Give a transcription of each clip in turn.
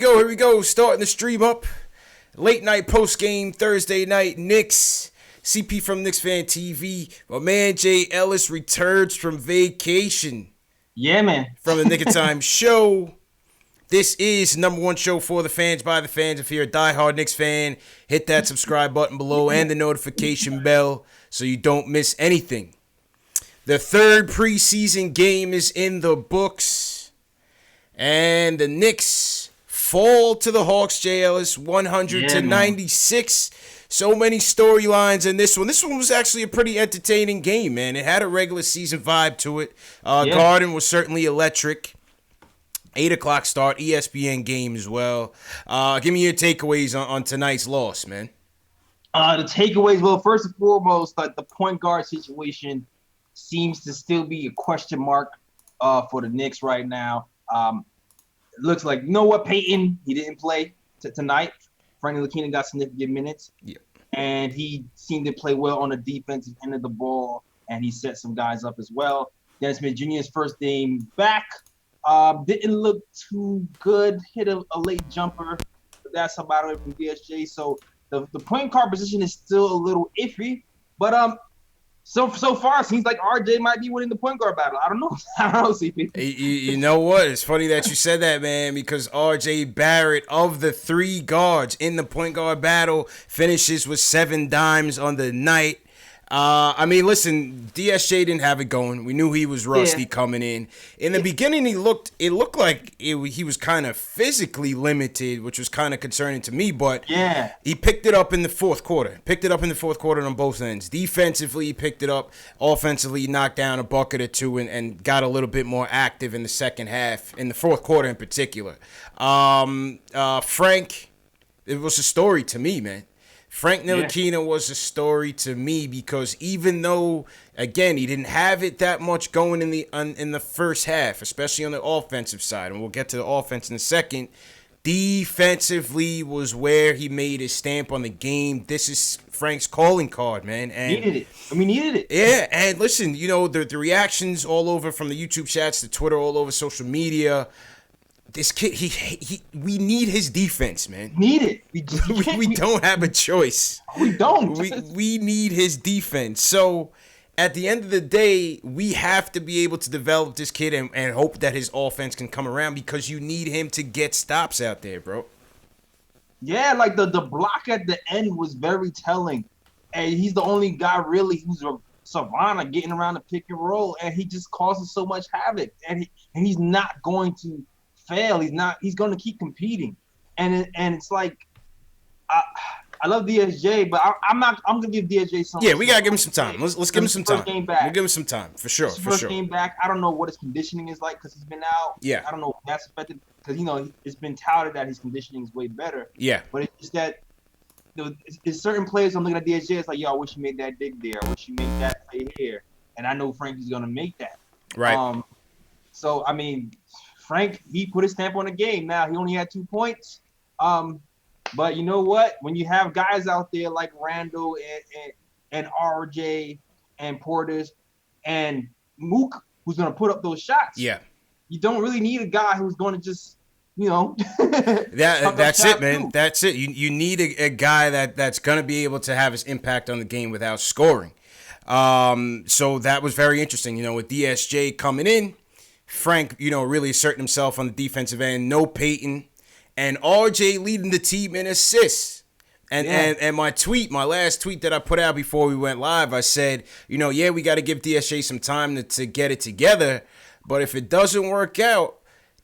Here we go. Starting the stream up. Late night post game Thursday night. Knicks. CP from Knicks Fan TV. My man Jay Ellis returns from vacation. Yeah, man. From the Nick of Time show. This is number one show for the fans, by the fans. If you're a diehard Knicks fan, hit that subscribe button below and the notification bell so you don't miss anything. The third preseason game is in the books. And the Knicks fall to the Hawks, Jay Ellis, 100-96. So many storylines in this one. This one was actually a pretty entertaining game, man. It had a regular season vibe to it. Garden was certainly electric. 8 o'clock start, ESPN game as well. Give me your takeaways on tonight's loss, man. The takeaways, well, first and foremost, like the point guard situation seems to still be a question mark for the Knicks right now. It looks like Noah Payton, he didn't play tonight. Frankie Lakina got significant minutes. Yeah. And he seemed to play well on the defensive end of the ball, and he set some guys up as well. Dennis Smith Jr.'s first game back. Didn't look too good. Hit a late jumper. But that's about it from DSJ. So the point guard position is still a little iffy. But so far it seems like RJ might be winning the point guard battle. I don't know. CP. You know what? It's funny that you said that, man, because RJ Barrett, of the three guards in the point guard battle, finishes with 7 dimes on the night. I mean, listen, DSJ didn't have it going. We knew he was rusty coming in. In the beginning, it looked like he was kind of physically limited, which was kind of concerning to me. But he picked it up in the fourth quarter. On both ends. Defensively, he picked it up. Offensively, he knocked down a bucket or two and got a little bit more active in the second half, in the fourth quarter in particular. Frank, it was a story to me, man. Frank Ntilikina was a story to me because even though, again, he didn't have it that much going in the first half, especially on the offensive side, and we'll get to the offense in a second, defensively was where he made his stamp on the game. This is Frank's calling card, man. And needed it. Yeah, and listen, you know, the reactions all over from the YouTube chats to Twitter, all over social media. This kid, we need his defense, man. Need it. We don't have a choice. We don't. We need his defense. So, at the end of the day, we have to be able to develop this kid and hope that his offense can come around because you need him to get stops out there, bro. Yeah, like the block at the end was very telling. And he's the only guy really who's a savant getting around the pick and roll, and he just causes so much havoc. And he's not going to fail. He's going to keep competing, and it's like I love DSJ, but I'm going to give DSJ some. Yeah, we got to give him some time. Let's give him some time. Game back. We'll give him some time for sure. First game back. I don't know what his conditioning is like because he's been out. Yeah. I don't know if that's affected because it's been touted that his conditioning is way better. Yeah. But it's just that it's certain players. I'm looking at DSJ. It's like, yo, I wish you made that dig there. I wish you made that play here. And I know Frankie's going to make that. Right. So I mean, Frank, he put his stamp on the game. Now, he only had 2 points. But you know what? When you have guys out there like Randall and RJ and Portis and Mook, who's going to put up those shots, you don't really need a guy who's going to just, that's it, man. Too. That's it. You need a guy that's going to be able to have his impact on the game without scoring. So that was very interesting, with DSJ coming in. Frank, really asserting himself on the defensive end. No Peyton. And RJ leading the team in assists. And my last tweet that I put out before we went live, I said, we got to give DSJ some time to get it together. But if it doesn't work out,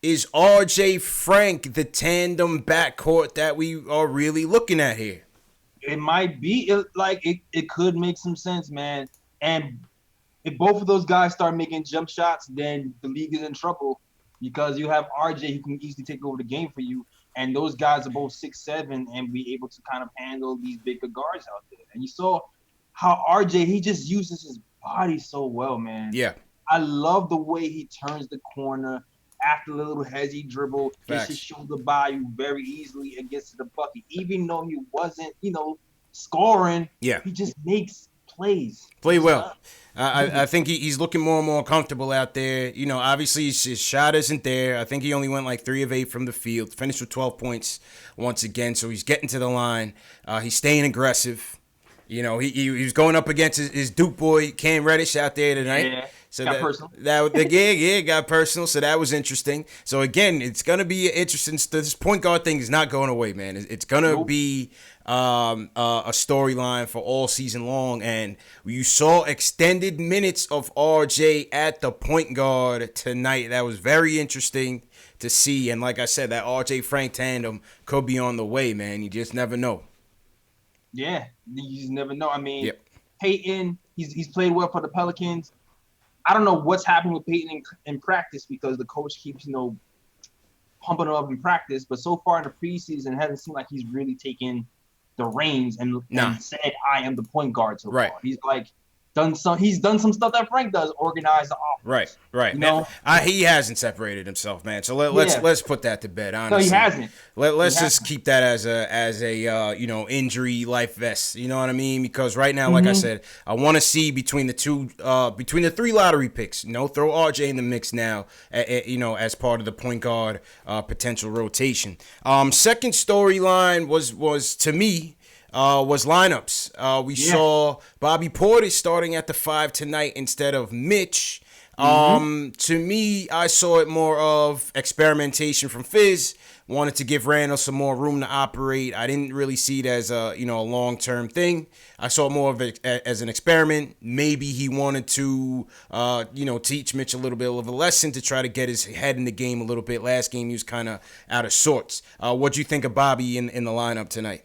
is RJ Frank the tandem backcourt that we are really looking at here? It might be. It could make some sense, man. And if both of those guys start making jump shots, then the league is in trouble because you have RJ who can easily take over the game for you. And those guys are both 6'7" and be able to kind of handle these bigger guards out there. And you saw how RJ, he just uses his body so well, man. Yeah. I love the way he turns the corner after the little hezzy dribble, gets his shoulder by you very easily and gets to the bucket. Even though he wasn't, scoring, he just makes plays. Play well. I think he's looking more and more comfortable out there. You know, obviously his shot isn't there. I think he only went like 3 of 8 from the field. Finished with 12 points once again. So he's getting to the line. He's staying aggressive. You know, he was going up against his Duke boy Cam Reddish out there tonight. Yeah, So got personal. It got personal. So that was interesting. So again, it's gonna be interesting. This point guard thing is not going away, man. It's gonna be a storyline for all season long. And you saw extended minutes of RJ at the point guard tonight. That was very interesting to see. And like I said, that RJ Frank tandem could be on the way, man. You just never know. Yeah, you just never know. I mean, Yep. Peyton, he's played well for the Pelicans. I don't know what's happening with Peyton in practice because the coach keeps, pumping him up in practice. But so far in the preseason, it hasn't seemed like he's really taken the reins and said, "I am the point guard." So far, he's like he's done some stuff that Frank does, organize the offense. Right. Man, he hasn't separated himself, man. So let's put that to bed. Honestly, no, he hasn't. Let's just keep that as a injury life vest. You know what I mean? Because right now, like I said, I want to see between the 3 lottery picks. Throw RJ in the mix now. As part of the point guard potential rotation. Second storyline was to me. Was lineups. We saw Bobby Portis starting at the 5 tonight instead of Mitch. To me, I saw it more of experimentation from Fizz. Wanted to give Randall some more room to operate. I didn't really see it as a long-term thing. I saw it more of it as an experiment. Maybe he wanted to teach Mitch a little bit of a lesson to try to get his head in the game a little bit. Last game he was kind of out of sorts. What'd you think of Bobby in the lineup tonight?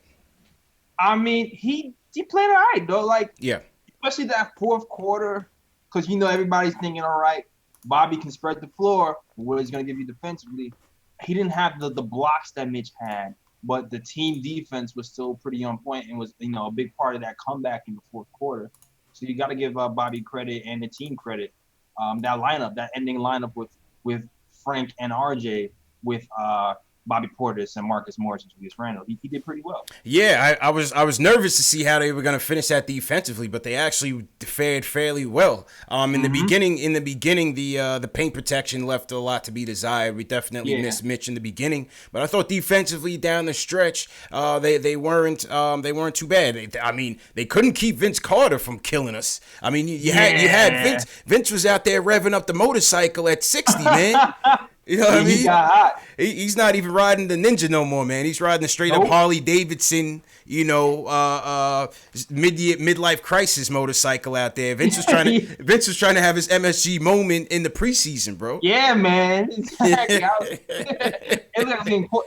I mean, he played all right, though. Especially that fourth quarter, because everybody's thinking, all right, Bobby can spread the floor. What he's going to give you defensively? He didn't have the blocks that Mitch had, but the team defense was still pretty on point and was a big part of that comeback in the fourth quarter. So you got to give Bobby credit and the team credit. That lineup, that ending lineup with Frank and RJ, with Bobby Portis and Marcus Morris and Julius Randle. He did pretty well. Yeah, I was nervous to see how they were going to finish that defensively, but they actually fared fairly well. In the beginning, the paint protection left a lot to be desired. We definitely missed Mitch in the beginning, but I thought defensively down the stretch, they weren't too bad. They couldn't keep Vince Carter from killing us. I mean, you had Vince. Vince was out there revving up the motorcycle at 60, man. You know what I mean? He got hot. He's not even riding the Ninja no more, man. He's riding the straight up Harley Davidson, midlife crisis motorcycle out there. Vince was trying to have his MSG moment in the preseason, bro. Yeah, man. Exactly. It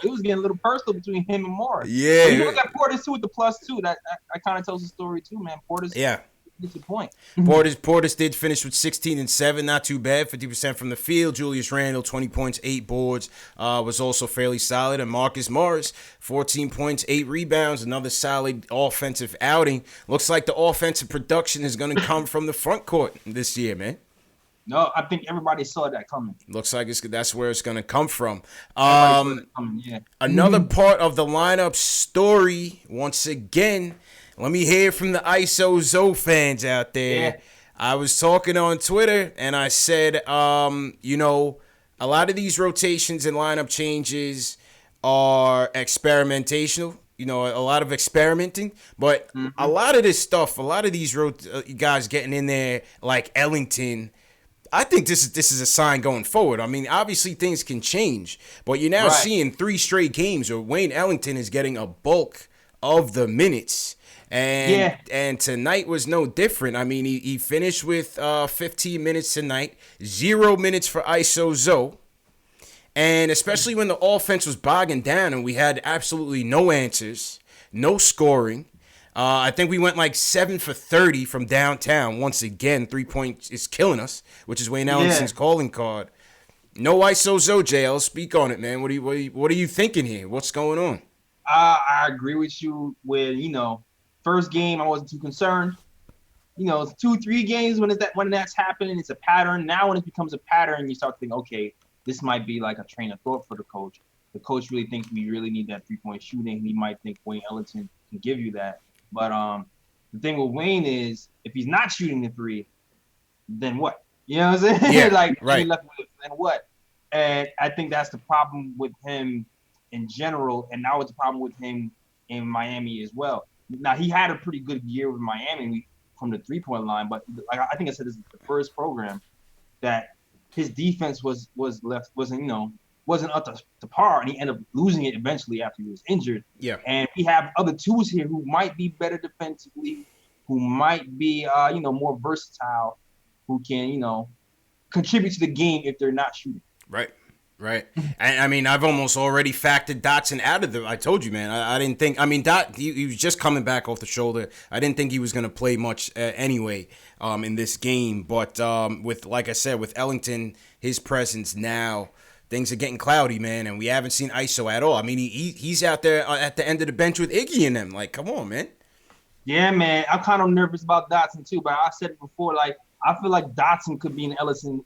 was getting a little personal between him and Morris. Yeah. But you look at Portis too with the +2. That kind of tells the story too, man. Portis. Yeah. That's the point. Portis did finish with 16 and 7, not too bad, 50% from the field. Julius Randle, 20 points, 8 boards, was also fairly solid. And Marcus Morris, 14 points, 8 rebounds, another solid offensive outing. Looks like the offensive production is going to come from the front court this year, man. No, I think everybody saw that coming. Looks like that's where it's going to come from. Another part of the lineup story, once again, let me hear from the ISO Zo fans out there. Yeah. I was talking on Twitter, and I said, a lot of these rotations and lineup changes are experimentational. A lot of experimenting. But a lot of this stuff, a lot of these guys getting in there, like Ellington, I think this is a sign going forward. I mean, obviously things can change, but you're now seeing 3 straight games where Wayne Ellington is getting a bulk of the minutes. And tonight was no different. I mean, he finished with 15 minutes tonight, 0 minutes for ISO Zo. And especially when the offense was bogging down and we had absolutely no answers, no scoring. I think we went like 7 for 30 from downtown. Once again, 3-point is killing us, which is Wayne Ellington's calling card. No ISO Zo, JL. Speak on it, man. What are you thinking here? What's going on? I agree with you with, first game, I wasn't too concerned. 2-3 games when that's happening, it's a pattern. Now when it becomes a pattern, you start thinking, okay, this might be like a train of thought for the coach. The coach really thinks we really need that 3-point shooting. He might think Wayne Ellington can give you that. But The thing with Wayne is if he's not shooting the three, then what? You know what I'm saying? Yeah, like right. you're left with then what? And I think that's the problem with him in general, and now it's a problem with him in Miami as well. Now he had a pretty good year with Miami from the 3-point line, but like I think I said, this is the first program that his defense wasn't up to par, and he ended up losing it eventually after he was injured. Yeah. And we have other tools here who might be better defensively, who might be more versatile, who can contribute to the game if they're not shooting. Right. And I mean, I've almost already factored Dotson out of the. I told you, man. I didn't think. I mean, he was just coming back off the shoulder. I didn't think he was going to play much anyway in this game. But with, like I said, with Ellington, his presence now, things are getting cloudy, man. And we haven't seen ISO at all. I mean, he's out there at the end of the bench with Iggy and them. Like, come on, man. Yeah, man. I'm kind of nervous about Dotson too. But I said it before, like. I feel like Dotson could be an Ellison,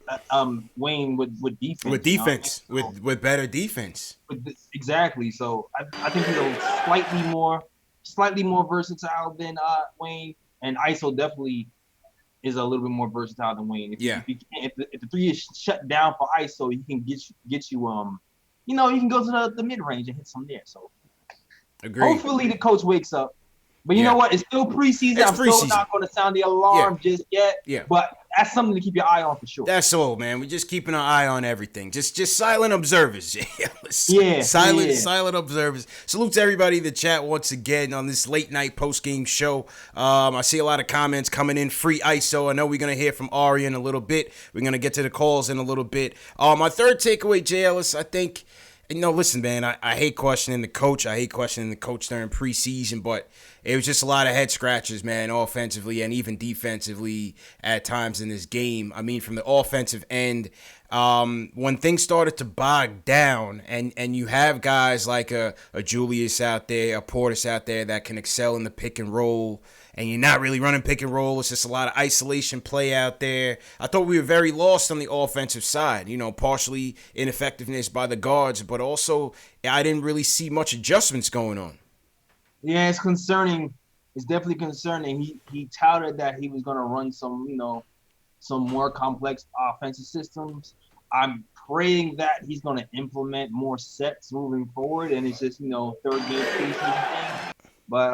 Wayne with defense. With defense, with better defense. Exactly. So I think he's slightly more versatile than Wayne, and ISO definitely is a little bit more versatile than Wayne. If the three is shut down for ISO, he can get you you can go to the mid range and hit some there. So agreed. Hopefully the coach wakes up. But you know what? It's still preseason. I'm still not going to sound the alarm just yet. Yeah. But that's something to keep your eye on for sure. That's all, man. We're just keeping our eye on everything. Just silent observers. Silent observers. Salute to everybody in the chat once again on this late night post-game show. I see a lot of comments coming in. Free ISO. I know we're going to hear from Ari in a little bit. We're going to get to the calls in a little bit. My third takeaway, J. Ellis, I think, listen, man, I hate questioning the coach. I hate questioning the coach during preseason, but it was just a lot of head scratches, man, offensively and even defensively at times in this game. I mean, from the offensive end, when things started to bog down and you have guys like a Julius out there, a Portis out there that can excel in the pick and roll, and you're not really running pick and roll. It's just a lot of isolation play out there. I thought we were very lost on the offensive side, partially ineffectiveness by the guards, but also I didn't really see much adjustments going on. Yeah, it's concerning. It's definitely concerning. He touted that he was going to run some more complex offensive systems. I'm praying that he's going to implement more sets moving forward, and it's just third game preseason thing. But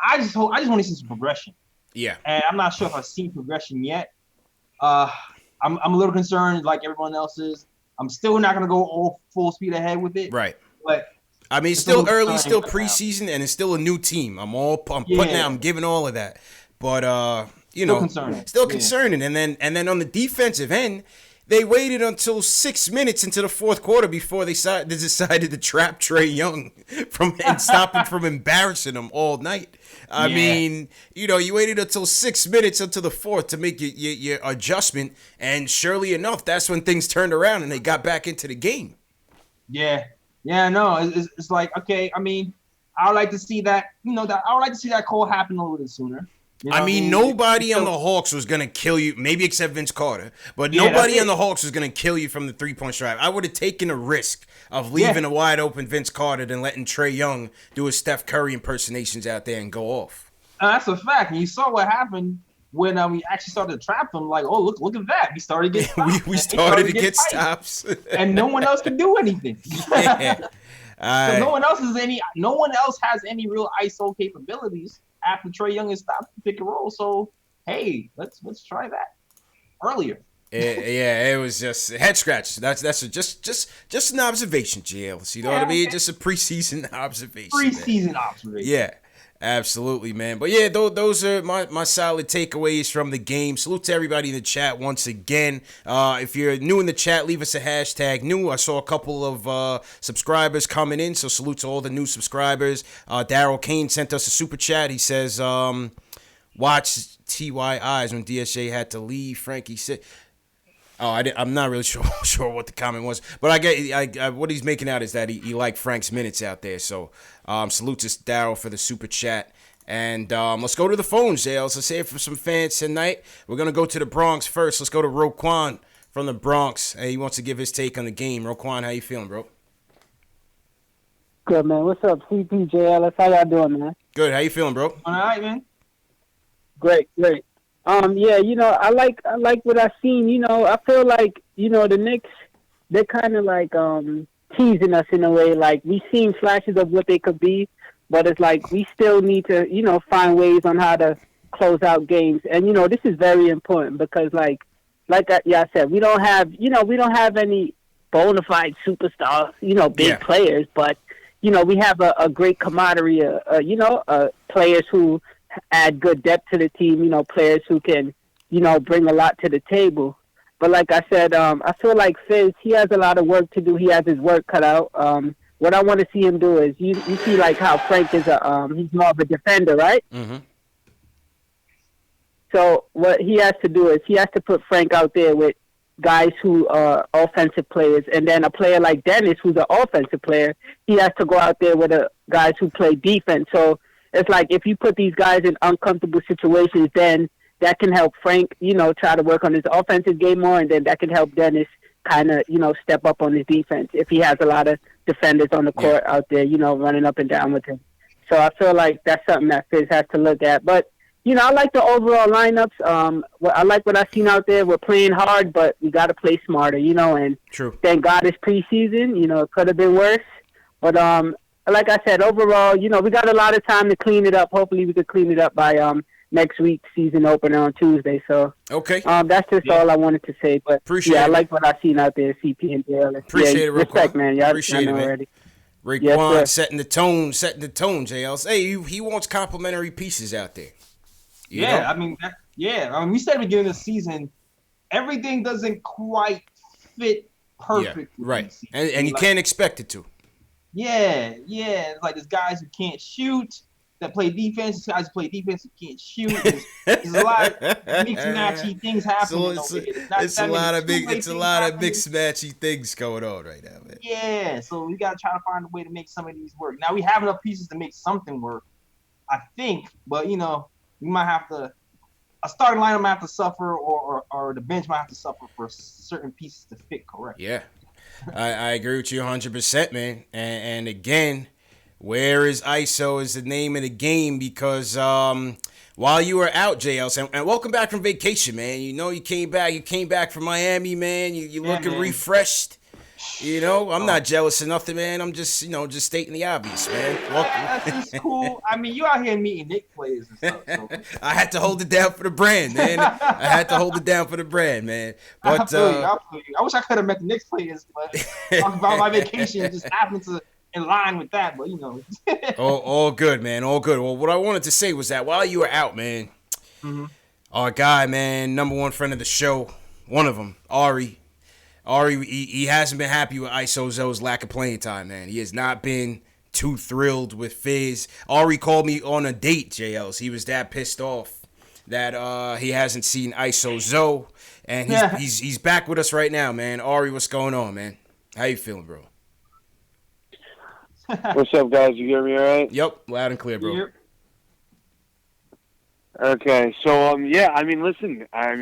I just want to see some progression. Yeah, and I'm not sure if I've seen progression yet. I'm a little concerned, like everyone else is. I'm still not going to go all full speed ahead with it. Right. But I mean, it's still early, still preseason, and it's still a new team. I'm giving all of that, but still concerning. And then on the defensive end, they waited until 6 minutes into the fourth quarter before they decided to trap Trae Young and stop him from embarrassing him all night. I mean, you waited until 6 minutes into the fourth to make your adjustment, and surely enough, that's when things turned around and they got back into the game. Yeah. Yeah, no, it's like, okay, I mean, I would like to see that, I would like to see that call happen a little bit sooner. Nobody on the Hawks was going to kill you, maybe except Vince Carter, but nobody on the Hawks was going to kill you from the three-point stripe. I would have taken a risk of leaving a wide-open Vince Carter than letting Trae Young do his Steph Curry impersonations out there and go off. That's a fact. And you saw what happened when we actually started to trap them. Like, oh, look at that. We started to get stops. we started to get stops. And no one else could do anything. So no one else has any real ISO capabilities after Trae Young has stopped the pick and roll. So hey, let's try that earlier. It was just head scratch. That's just an observation, JL. You know what I mean? Just a preseason observation. Observation. Yeah. Absolutely, man. But yeah, those are my solid takeaways from the game. Salute to everybody in the chat once again. If you're new in the chat, leave us a hashtag new. I saw a couple of subscribers coming in, so salute to all the new subscribers. Daryl Kane sent us a super chat. He says, watch T.Y. eyes when DSJ had to leave. Frankie said... I'm not really sure what the comment was, but I get what he's making out is that he liked Frank's minutes out there. So salute to Daryl for the super chat, and let's go to the phones, Jales. Let's hear from some fans tonight. We're gonna go to the Bronx first. Let's go to Roquan from the Bronx. He wants to give his take on the game. Roquan, how you feeling, bro? Good, man. What's up, CPJLS? How y'all doing, man? Good. How you feeling, bro? All right, man. Great, great. Yeah, I like what I've seen. I feel like the Knicks, they're kind of like teasing us in a way. Like we've seen flashes of what they could be, but it's like we still need to find ways on how to close out games. And this is very important because I said, we don't have any bona fide superstars, big players, but we have a great camaraderie, players who add good depth to the team, players who can, bring a lot to the table. But like I said, I feel like Fizz, he has a lot of work to do. He has his work cut out. What I want to see him do is, you see like how Frank is he's more of a defender, right? Mm-hmm. So what he has to do is he has to put Frank out there with guys who are offensive players, and then a player like Dennis, who's an offensive player, he has to go out there with guys who play defense. So it's like if you put these guys in uncomfortable situations, then that can help Frank, try to work on his offensive game more, and then that can help Dennis kind of, step up on his defense if he has a lot of defenders on the court out there, running up and down with him. So I feel like that's something that Fizz has to look at. But I like the overall lineups. I like what I've seen out there. We're playing hard, but we got to play smarter, and True. Thank God it's preseason. It could have been worse. But like I said, overall, we got a lot of time to clean it up. Hopefully we could clean it up by next week's season opener on Tuesday. So okay, that's just all I wanted to say. But appreciate I like what I've seen out there, CP and Jalen. Appreciate it, real respect, quick. man. Y'all Appreciate it, man. already. Raekwon setting the tone, JLs. Hey, he wants complimentary pieces out there. You know? I mean, we said at the beginning of the season, everything doesn't quite fit perfectly. Yeah, right. And you can't expect it to. Yeah. It's like there's guys who can't shoot that play defense. There's guys who play defense who can't shoot. There's a lot of mixed matchy things happening. It's a lot of mixed matchy things going on right now, man. Yeah, so we gotta try to find a way to make some of these work. Now we have enough pieces to make something work, I think. But we might have to. A starting lineup might have to suffer, or the bench might have to suffer for certain pieces to fit correct. Yeah, I agree with you 100%, man. And again, where is ISO is the name of the game because while you were out, JL, and welcome back from vacation, man. You came back from Miami, man. You looking refreshed. I'm not jealous of nothing, man. I'm just stating the obvious, man. That's just cool. I mean, you out here meeting Knicks players and stuff. So. I had to hold it down for the brand, man. But I feel you. I wish I could have met the Knicks players, but talking about my vacation just happened to in line with that. But all good, man. All good. Well, what I wanted to say was that while you were out, man, our guy, man, number one friend of the show, one of them, Ari, he hasn't been happy with ISO Zoe's lack of playing time, man. He has not been too thrilled with Fizz. Ari called me on a date, JLs. He was that pissed off that he hasn't seen ISO Zoe, and he's back with us right now, man. Ari, what's going on, man? How you feeling, bro? What's up, guys? You hear me all right? Yep, loud and clear, bro. Yep. Okay, so I mean, listen, I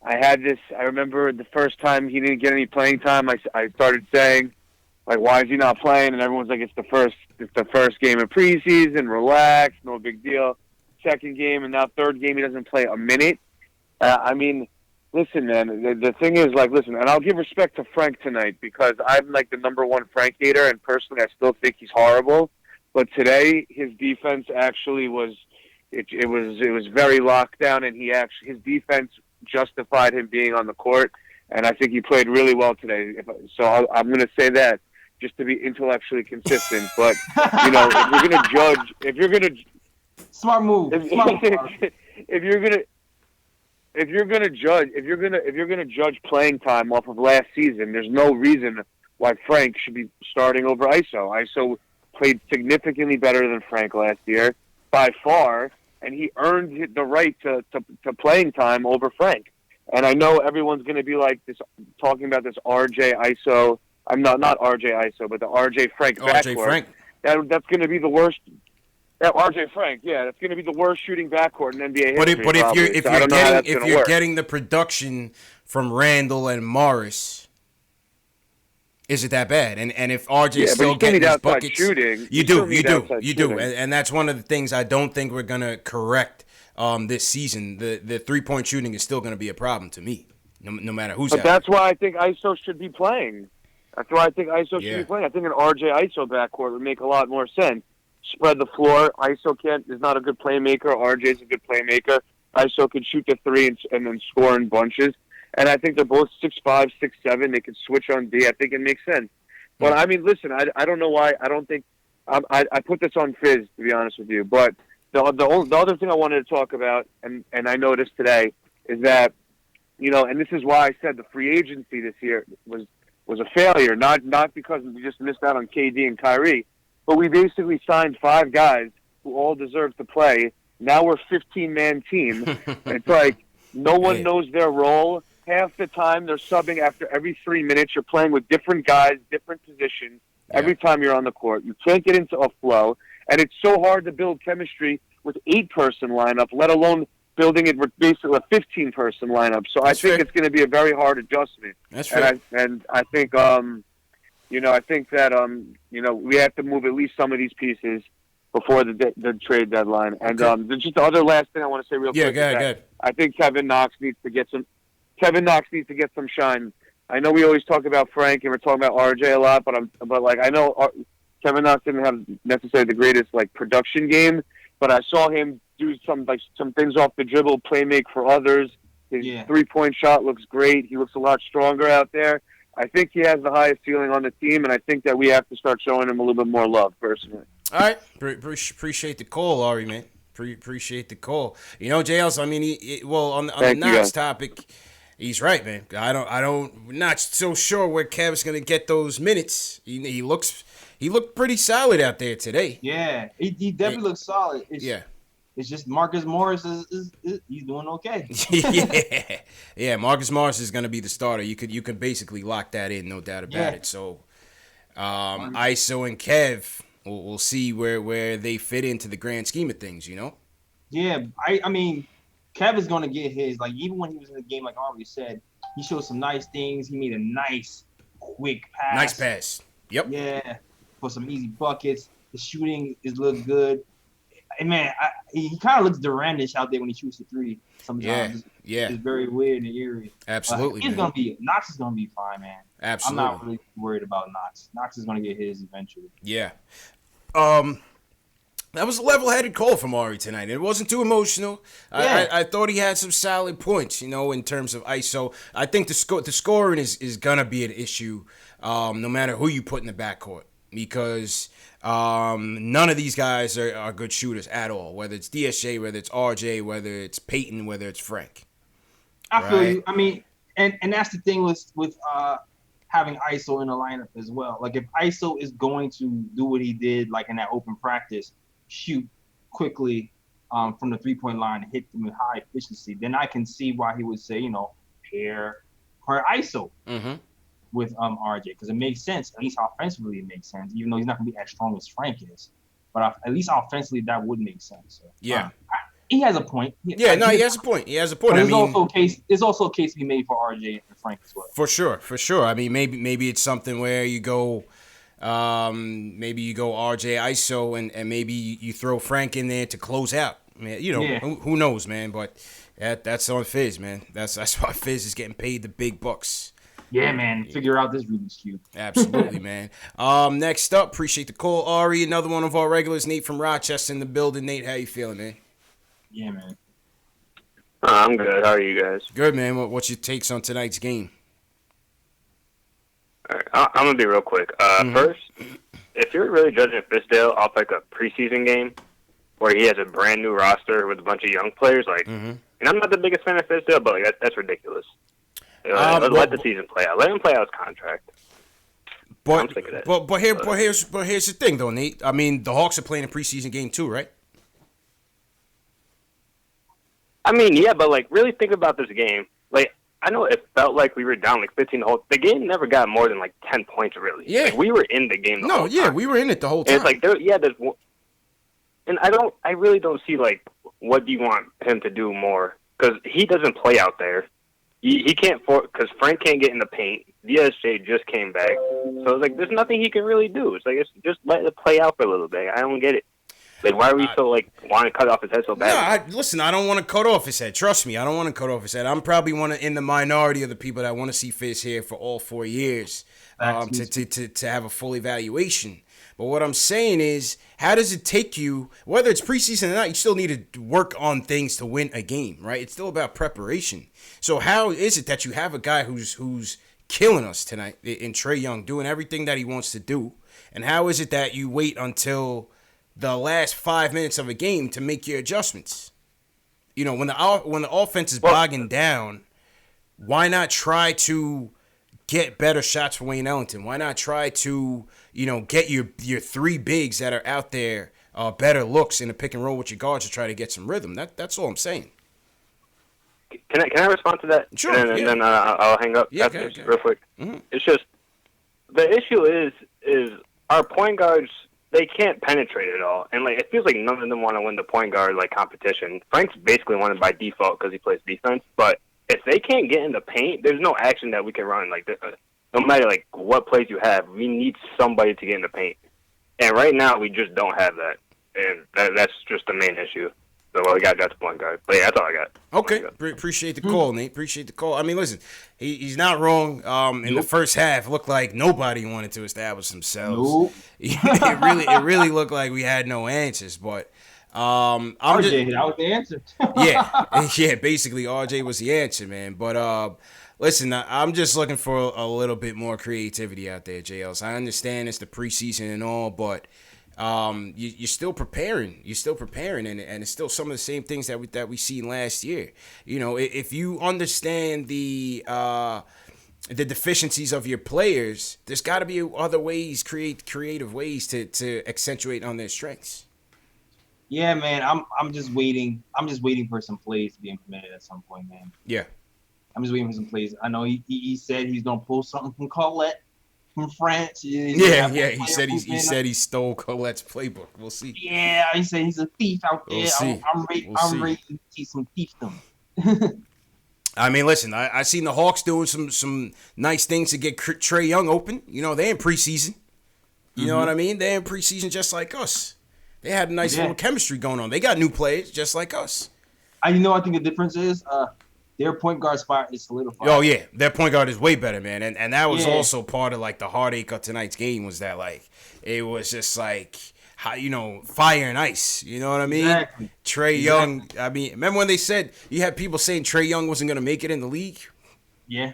had this. I remember the first time he didn't get any playing time. I started saying, like, why is he not playing? And everyone's like, it's the first game of preseason. Relax, no big deal. Second game, and now third game, he doesn't play a minute. I mean, listen, man. The thing is, like, listen, and I'll give respect to Frank tonight because I'm like the number one Frank hater, and personally, I still think he's horrible. But today, his defense actually was. It was very locked down, and his defense justified him being on the court, and I think he played really well today. I'm going to say that just to be intellectually consistent. But if you're going to smart move, if you're going to judge playing time off of last season, there's no reason why Frank should be starting over ISO. ISO played significantly better than Frank last year by far. And he earned the right to playing time over Frank. And I know everyone's going to be like this, talking about this RJ ISO. I'm not RJ ISO, but the RJ Frank backcourt. Frank. That's going to be the worst. Yeah, RJ Frank. Yeah, that's going to be the worst shooting backcourt in NBA history. But if you're getting the production from Randall and Morris, is it that bad? And if RJ's still getting his buckets, shooting, you do, and that's one of the things I don't think we're gonna correct this season, the 3-point shooting is still going to be a problem to me, no matter who's But out. that's why I think ISO should be playing. That's why I think ISO should Yeah. be playing. I think an RJ ISO backcourt would make a lot more sense. Spread the floor. ISO is not a good playmaker. RJ's a good playmaker. ISO can shoot the three and then score in bunches. And I think they're both 6'5", 6'7". They can switch on D. I think it makes sense. But, I mean, listen, I don't know why. I don't think I put this on Fizz, to be honest with you. But the other thing I wanted to talk about, and I noticed today, is that, you know, and this is why I said the free agency this year was a failure, not because we just missed out on KD and Kyrie, but we basically signed 5 guys who all deserve to play. Now we're a 15-man team. It's like no one knows their role. Half the time they're subbing after every 3 minutes. You're playing with different guys, different positions every time you're on the court. You can't get into a flow, and it's so hard to build chemistry with 8-person lineup, let alone building it with basically a 15-person lineup. So I think it's going to be a very hard adjustment. That's fair. And I think, you know, I think that, you know, we have to move at least some of these pieces before the trade deadline. And just the other last thing I want to say real quick. Yeah, go ahead. I think Kevin Knox needs to get some shine. I know we always talk about Frank and we're talking about RJ a lot, but like I know Kevin Knox didn't have necessarily the greatest like production game, but I saw him do some things off the dribble, play make for others. His 3-point shot looks great. He looks a lot stronger out there. I think he has the highest ceiling on the team, and I think that we have to start showing him a little bit more love, personally. All right, appreciate the call, Ari, man. Appreciate the call. You know, JLs, I mean, on the Knox topic, he's right, man. We're not so sure where Kev's gonna get those minutes. He looked pretty solid out there today. Yeah, he definitely looks solid. It's just Marcus Morris is he's doing okay. Yeah. Marcus Morris is gonna be the starter. You could basically lock that in, no doubt about it. So, ISO and Kev, we'll see where they fit into the grand scheme of things. You know. Yeah, I mean, Kev is gonna get his. Like even when he was in the game, like I already said, he showed some nice things. He made a nice, quick pass. Nice pass. Yep. Yeah, for some easy buckets. The shooting look good. And man, he kind of looks Durandish out there when he shoots the three. Sometimes, it's very weird and eerie. Absolutely, Knox is gonna be fine, man. Absolutely, I'm not really worried about Knox. Knox is gonna get his eventually. Yeah. That was a level-headed call from Ari tonight. It wasn't too emotional. Yeah. I thought he had some solid points, you know, in terms of ISO. I think the scoring is gonna be an issue, no matter who you put in the backcourt, because none of these guys are good shooters at all. Whether it's DSJ, whether it's RJ, whether it's Peyton, whether it's Frank. I feel you. I mean, and that's the thing with having ISO in the lineup as well. Like if ISO is going to do what he did, like in that open practice, shoot quickly from the 3-point line and hit them with high efficiency, then I can see why he would say, you know, pair ISO with RJ, because it makes sense. At least offensively, it makes sense. Even though he's not going to be as strong as Frank is, but at least offensively, that would make sense. So, yeah, he has a point. He has a point. He has a point. There's also a case to be made for RJ and Frank as well. For sure. I mean, maybe it's something where you go. Maybe you go RJ ISO and maybe you throw Frank in there to close out. Man, you know, who knows, man? But that's on Fizz, man. That's why Fizz is getting paid the big bucks. Yeah, man. Figure out this Rubik's Cube. Absolutely, man. Next up, appreciate the call, Ari. Another one of our regulars, Nate from Rochester in the building. Nate, how you feeling, man? Yeah, man. I'm good. How are you guys? Good, man. What's your takes on tonight's game? All right, I'm going to be real quick. First, if you're really judging Fizdale off like a preseason game where he has a brand new roster with a bunch of young players, like, and I'm not the biggest fan of Fizdale, but like, that's ridiculous. Let the season play out. Let him play out his contract. I'm sick of that. But here's the thing, though, Nate. I mean, the Hawks are playing a preseason game too, right? I mean, yeah, but like, really think about this game. Like, I know it felt like we were down like 15 the whole. The game never got more than like 10 points, really. Yeah, like, we were in the game. The whole time. We were in it the whole time. And it's like there's one, and I really don't see like what do you want him to do more, because he doesn't play out there. He can't because Frank can't get in the paint. DSJ just came back, so it's like there's nothing he can really do. It's like just let it play out for a little bit. I don't get it. Like, why are we so like wanting to cut off his head so bad? No, listen, I don't want to cut off his head. Trust me, I don't want to cut off his head. I'm probably in the minority of the people that want to see Fizz here for all 4 years to have a full evaluation. But what I'm saying is, how does it take you, whether it's preseason or not, you still need to work on things to win a game, right? It's still about preparation. So how is it that you have a guy who's killing us tonight in Trae Young, doing everything that he wants to do, and how is it that you wait until the last 5 minutes of a game to make your adjustments? You know, when the offense is bogging down, why not try to get better shots for Wayne Ellington? Why not try to, get your three bigs that are out there better looks in a pick and roll with your guards to try to get some rhythm? That's all I'm saying. Can I respond to that? Sure. And then I'll hang up after this real quick. Mm-hmm. It's just the issue is our point guards. They can't penetrate it all, and like it feels like none of them want to win the point guard like competition. Frank's basically won it by default because he plays defense. But if they can't get in the paint, there's no action that we can run. Like no matter like what plays you have, we need somebody to get in the paint. And right now we just don't have that, and that's just the main issue. So we got the point guard. But yeah, that's all I got. Okay, appreciate the call, Nate. Appreciate the call. I mean, listen, he's not wrong. In the first half, looked like nobody wanted to establish themselves. It really looked like we had no answers. But that was the answer. yeah, basically RJ was the answer, man. But listen, I'm just looking for a little bit more creativity out there, JLs. I understand it's the preseason and all, but you're still preparing. And it's still some of the same things that we seen last year. If you understand the deficiencies of your players, there's got to be other ways, creative ways to accentuate on their strengths. Yeah, man. I'm just waiting. I'm just waiting for some plays to be implemented at some point, man. Yeah. I'm just waiting for some plays. I know he said he's gonna pull something from Colette. From France. He said he stole Colette's playbook. We'll see. Yeah, he said he's a thief out there. We'll see. I'm ready to see some thiefdom. I mean, listen, I seen the Hawks doing some nice things to get Trae Young open. They in preseason. You know what I mean? They're in preseason just like us. They had a nice little chemistry going on. They got new players just like us. I think the difference is their point guard spot is solidified. Oh, yeah. Their point guard is way better, man. And that was also part of, like, the heartache of tonight's game was that, like, it was just, like, fire and ice. You know what I mean? Exactly. Trae Young. I mean, remember when they said you had people saying Trae Young wasn't going to make it in the league? Yeah.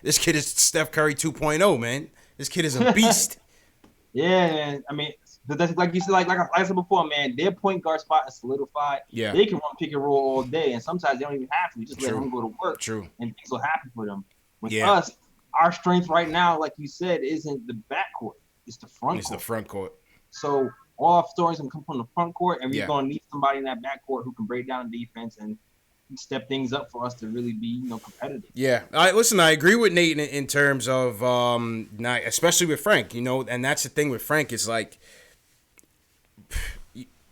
This kid is Steph Curry 2.0, man. This kid is a beast. Yeah, man. I mean, that's like you said, like I said before, man, their point guard spot is solidified. Yeah. They can run pick and roll all day, and sometimes they don't even have to. Just let them go to work. True. And things will happen for them. With us, our strength right now, like you said, isn't the backcourt. It's the front court. It's the front court. So all our stories can come from the front court, and we're going to need somebody in that backcourt who can break down the defense and step things up for us to really be, competitive. Yeah. I agree with Nate in terms of, especially with Frank, and that's the thing with Frank is like,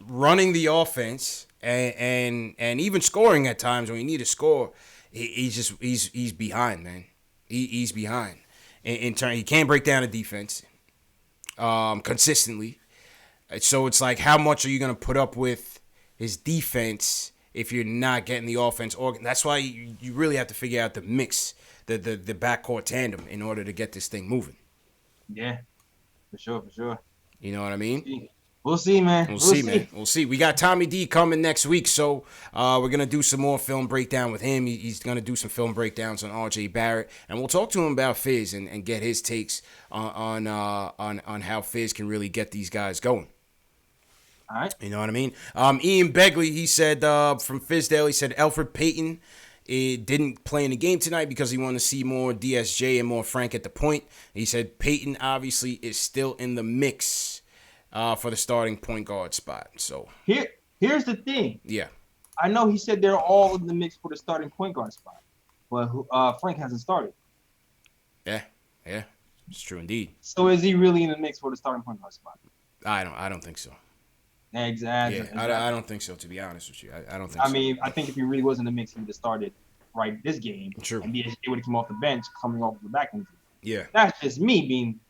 running the offense and even scoring at times when you need to score, he's behind, man. He's behind. In turn, he can't break down a defense consistently. So it's like, how much are you gonna put up with his defense if you're not getting the offense? That's why you really have to figure out the mix, the backcourt tandem in order to get this thing moving. Yeah, for sure. You know what I mean? We'll see, man. We'll see. We got Tommy D coming next week, so we're going to do some more film breakdown with him. He's going to do some film breakdowns on RJ Barrett, and we'll talk to him about Fizz and get his takes on how Fizz can really get these guys going. All right. You know what I mean? Ian Begley, he said from Fizdale, he said Elfrid Payton didn't play in the game tonight because he wanted to see more DSJ and more Frank at the point. He said Payton obviously is still in the mix for the starting point guard spot. So here's the thing. Yeah. I know he said they're all in the mix for the starting point guard spot, but Frank hasn't started. Yeah, it's true indeed. So is he really in the mix for the starting point guard spot? I don't think so. Exactly. Yeah, I don't think so. To be honest with you, I don't think. I mean, I think if he really was in the mix, he would have started this game. True. And he would have come off the bench, coming off the back injury. Yeah. That's just me being,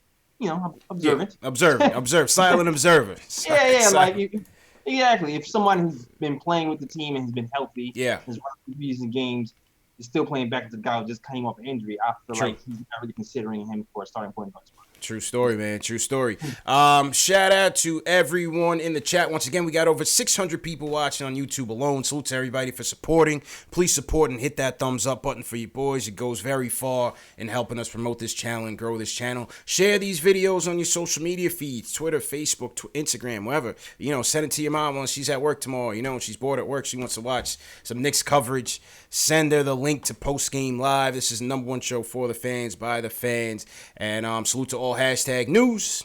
observant. Yeah, observe, silent observer. Yeah, like Exactly. If someone who's been playing with the team and has been healthy, Yeah. has won recent games, is still playing back as a guy who just came off an injury, I feel True. like he's not really considering him for a starting point guard spot. True story, man. True story. Shout out to everyone in the chat. Once again, we got over 600 people watching on YouTube alone. Salute to everybody for supporting. Please support and hit that thumbs up button for you boys. It goes very far in helping us promote this channel and grow this channel. Share these videos on your social media feeds, Twitter, Facebook, Instagram, wherever. Send it to your mom when she's at work tomorrow. When she's bored at work, she wants to watch some Knicks coverage. Send her the link to Postgame Live. This is the #1 show for the fans, by the fans. And salute to all #news.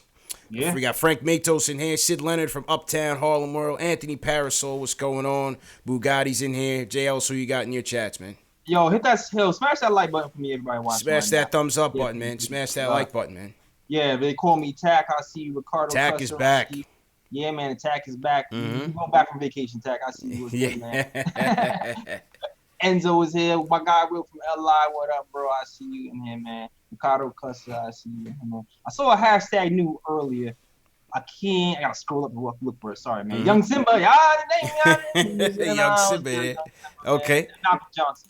Yeah. We got Frank Matos in here, Sid Leonard from Uptown Harlem World, Anthony Parasol, what's going on? Bugatti's in here. JL, who you got in your chats, man? Yo, smash that like button for me, everybody watching. Smash that thumbs up button, man. Smash that like button, man. Yeah, they call me Tack. I see you, Ricardo. Tack is back. Yeah, man, Tack is back. Mm-hmm. You go back from vacation, Tack. I see you. Yeah. Man. Enzo is here. My guy Will from LI. What up, bro? I see you in here, man. Ricardo Custer, I see you in here, man. I saw a #new earlier. I gotta scroll up and look for it. Sorry, man. Mm-hmm. Young Simba, the name. Young Simba, yeah. Okay. Malcolm Johnson.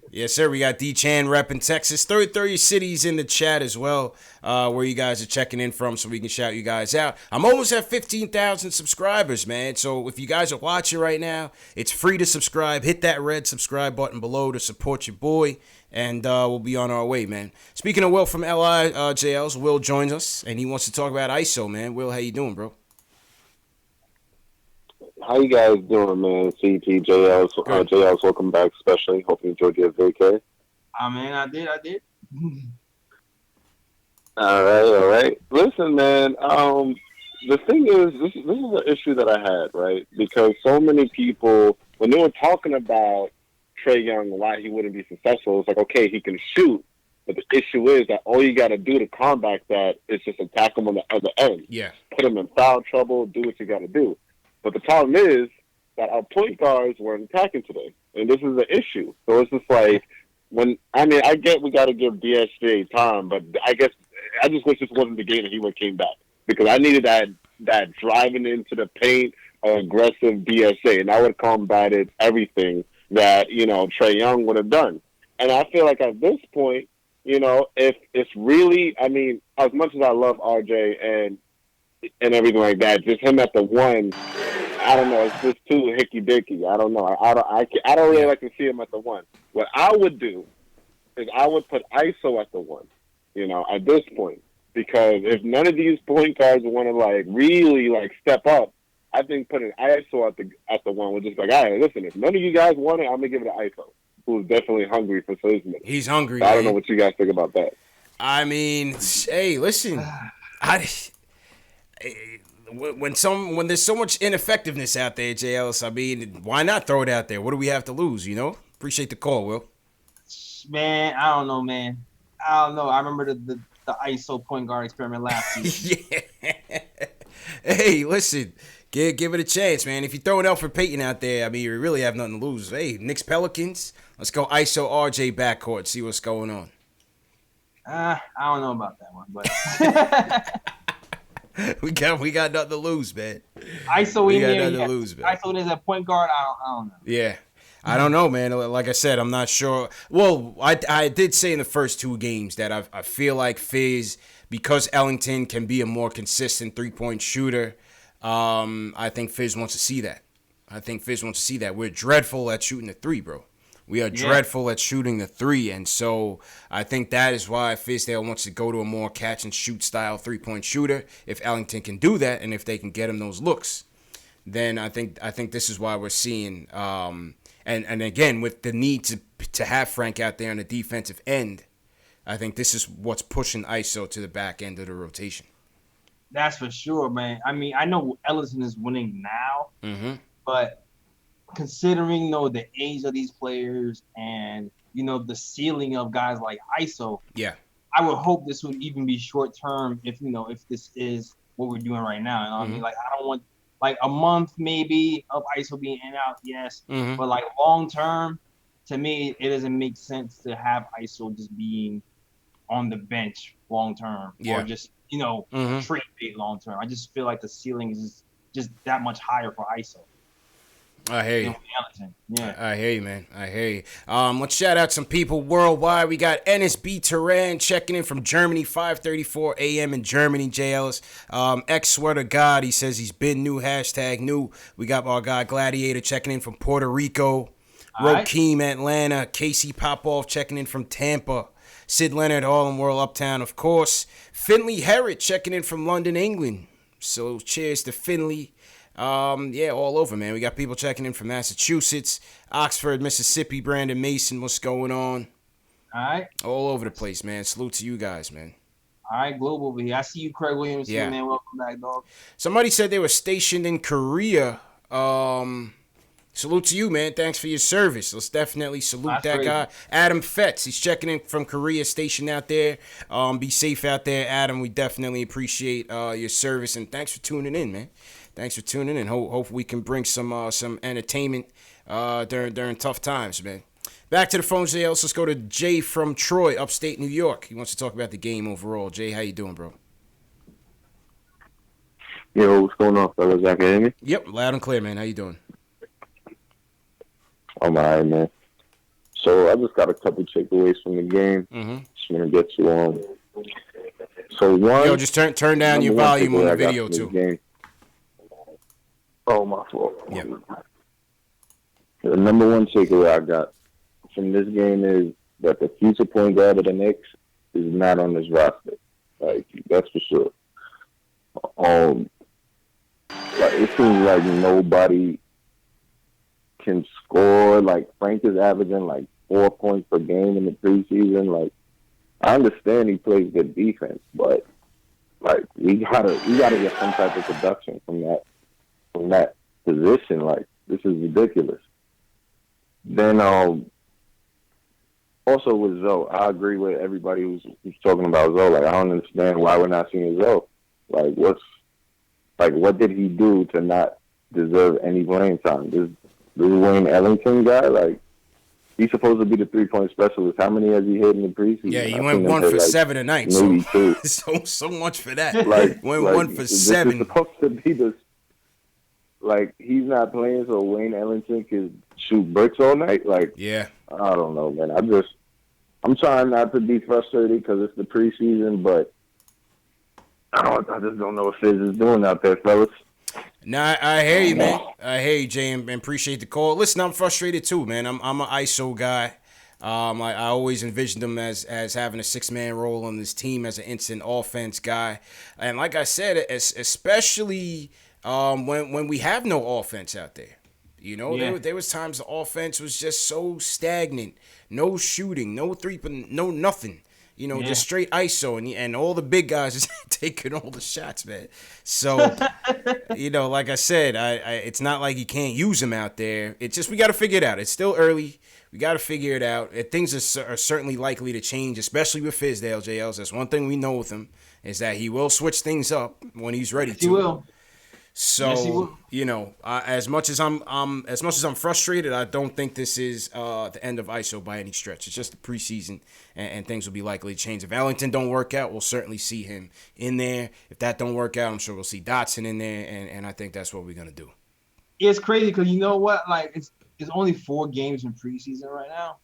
Yes, sir. We got D Chan repping Texas. 30 cities in the chat as well, where you guys are checking in from, so we can shout you guys out. I'm almost at 15,000 subscribers, man. So if you guys are watching right now, it's free to subscribe. Hit that red subscribe button below to support your boy, and we'll be on our way, man. Speaking of Will from LI, JLs, Will joins us, and he wants to talk about ISO, man. Will, how you doing, bro? How you guys doing, man? CT, JLs, JLs, welcome back, especially. Hope you enjoyed your vacay. Man, I did. All right. Listen, man, the thing is, this is an issue that I had, right? Because so many people, when they were talking about Trae Young, why he wouldn't be successful, it's like, okay, he can shoot, but the issue is that all you got to do to combat that is just attack him on the other end. Yeah. Put him in foul trouble, do what you got to do. But the problem is that our point guards weren't attacking today, and this is an issue. So it's just like, I get we got to give DSJ time, but I just wish this wasn't the game that he would have came back, because I needed that driving into the paint, aggressive DSA, and I would have combated everything that Trae Young would have done. And I feel like at this point, if it's really, as much as I love RJ and everything like that, just him at the one, I don't know, it's just too hicky-dicky. I don't know. I don't really like to see him at the one. What I would do is I would put ISO at the one, at this point. Because if none of these point guards want to, really, step up, I think putting ISO at the one would just be like, all right, listen, if none of you guys want it, I'm going to give it to ISO, who's definitely hungry for his minutes. He's hungry, I don't know what you guys think about that. Hey, listen, when there's so much ineffectiveness out there, JLs, why not throw it out there? What do we have to lose, Appreciate the call, Will. Man, I don't know, man. I don't know. I remember the ISO point guard experiment last season. Yeah. Hey, listen, give it a chance, man. If you throw an Elfrid Payton out there, you really have nothing to lose. Hey, Knicks Pelicans, let's go ISO RJ backcourt, see what's going on. I don't know about that one, but we got nothing to lose, man. ISO we in got there, nothing to lose, man. ISO is a point guard. I don't know. Yeah. I don't know, man. Like I said, I'm not sure. Well, I did say in the first two games that I feel like Fizz, because Ellington can be a more consistent three-point shooter, I think Fizz wants to see that. We're dreadful at shooting the three, bro. We are dreadful at shooting the three, and so I think that is why Fizdale wants to go to a more catch-and-shoot style three-point shooter. If Ellington can do that, and if they can get him those looks, then I think this is why we're seeing and again, with the need to have Frank out there on the defensive end, I think this is what's pushing ISO to the back end of the rotation. That's for sure, man. I know Ellison is winning now, but considering the age of these players and the ceiling of guys like ISO, I would hope this would even be short term if this is what we're doing right now. I don't want a month maybe of ISO being in and out, yes. But long term, to me, it doesn't make sense to have ISO just being on the bench long term or just trade bait long term. I just feel like the ceiling is just that much higher for ISO. I hear you. Yeah. I hear you, man. I hear you. Let's shout out some people worldwide. We got NSB Turan checking in from Germany, 5:34 a.m. in Germany, JLs. X swear to God, he says he's been new, #new. We got our guy Gladiator checking in from Puerto Rico. Rokeem, Atlanta. Casey Popoff checking in from Tampa. Sid Leonard, Harlem World, Uptown, of course. Finley Herritt checking in from London, England. So cheers to Finley. All over, man. We got people checking in from Massachusetts, Oxford, Mississippi. Brandon Mason, what's going on? All right. All over the place, man. Salute to you guys, man. All right, Global over here. I see you, Craig Williams. Yeah. Man, welcome back, dog. Somebody said they were stationed in Korea. Salute to you, man. Thanks for your service. Let's definitely salute That's that crazy. guy. Adam Fetz, he's checking in from Korea, stationed out there. Be safe out there, Adam. We definitely appreciate your service, and thanks for tuning in, man. Thanks for tuning in. Hope we can bring some entertainment during tough times, man. Back to the phones, JL. Let's go to Jay from Troy, upstate New York. He wants to talk about the game overall. Jay, how you doing, bro? Yo, what's going on, fellas? Y'all can hear me? Yep, loud and clear, man. How you doing? I'm all right, man. So I just got a couple takeaways from the game. Just want to get to So one. Yo, just turn down your volume on the video too. Game. Oh, my fault. Yeah. The number one takeaway I got from this game is that the future point guard of the Knicks is not on this roster. Like, that's for sure. It seems like nobody can score. Like, Frank is averaging like 4 points per game in the preseason. Like, I understand he plays good defense, but like we gotta get some type of production from that position. Like, this is ridiculous. Then also with Zoe, I agree with everybody who's talking about Zoe. Like, I don't understand why we're not seeing Zoe. Like, what did he do to not deserve any playing time? This Wayne Ellington guy, like, he's supposed to be the 3-point specialist. How many has he hit in the preseason? Yeah, he went 1 for 7 tonight. Maybe so, 2. so much for that. Like, went 1 for 7. This is supposed to be the, like, he's not playing so Wayne Ellington can shoot bricks all night. Like, yeah, I don't know, man. I'm trying not to be frustrated because it's the preseason, but I just don't know what Fizz is doing out there, fellas. Nah, I hear you, man. I hear you, Jay, and appreciate the call. Listen, I'm frustrated too, man. I'm an ISO guy. I always envisioned him as having a 6-man role on this team as an instant offense guy, and like I said, especially when we have no offense out there. You know, there was times the offense was just so stagnant, no shooting, no three, no nothing. You know, just straight ISO, and all the big guys is taking all the shots, man. So, you know, like I said, it's not like you can't use him out there. It's just we got to figure it out. It's still early. We got to figure it out. Things are certainly likely to change, especially with Fizdale, JLs. That's one thing we know with him is that he will switch things up when he's ready to. He will. So, Yes, he will. you know, as much as I'm frustrated, I don't think this is the end of ISO by any stretch. It's just the preseason, and things will be likely to change. If Ellington don't work out, we'll certainly see him in there. If that don't work out, I'm sure we'll see Dotson in there, and I think that's what we're gonna do. It's crazy because you know what? Like, it's only 4 games in preseason right now,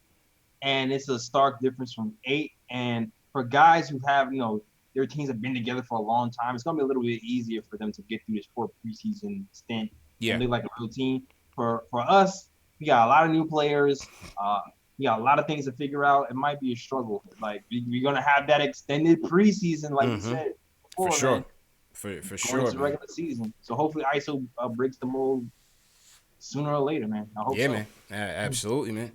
and it's a stark difference from 8. And for guys who have, you know, their teams have been together for a long time, it's going to be a little bit easier for them to get through this 4 preseason stint and look like a real team. For us, we got a lot of new players. We got a lot of things to figure out. It might be a struggle. Like, we're going to have that extended preseason, like you said before, For sure. man. For sure. It's a regular season. So hopefully ISO breaks the mold sooner or later, man. I hope so. Man. Absolutely, man.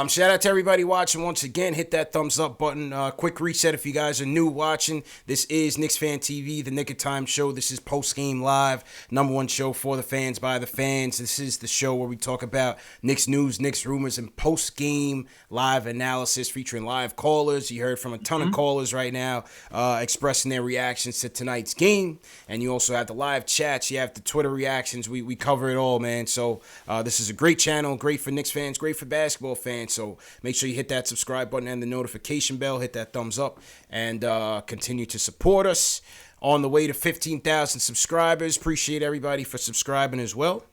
Shout out to everybody watching. Once again, hit that thumbs up button. Quick reset if you guys are new watching. This is Knicks Fan TV, the Nick of Time show. This is Postgame Live, #1 show for the fans by the fans. This is the show where we talk about Knicks news, Knicks rumors, and post-game live analysis featuring live callers. You heard from a ton of callers right now expressing their reactions to tonight's game. And you also have the live chats. You have the Twitter reactions. We cover it all, man. So this is a great channel, great for Knicks fans, great for basketball fans. So make sure you hit that subscribe button and the notification bell, hit that thumbs up, and continue to support us. on the way to 15,000 subscribers. Appreciate everybody for subscribing as well.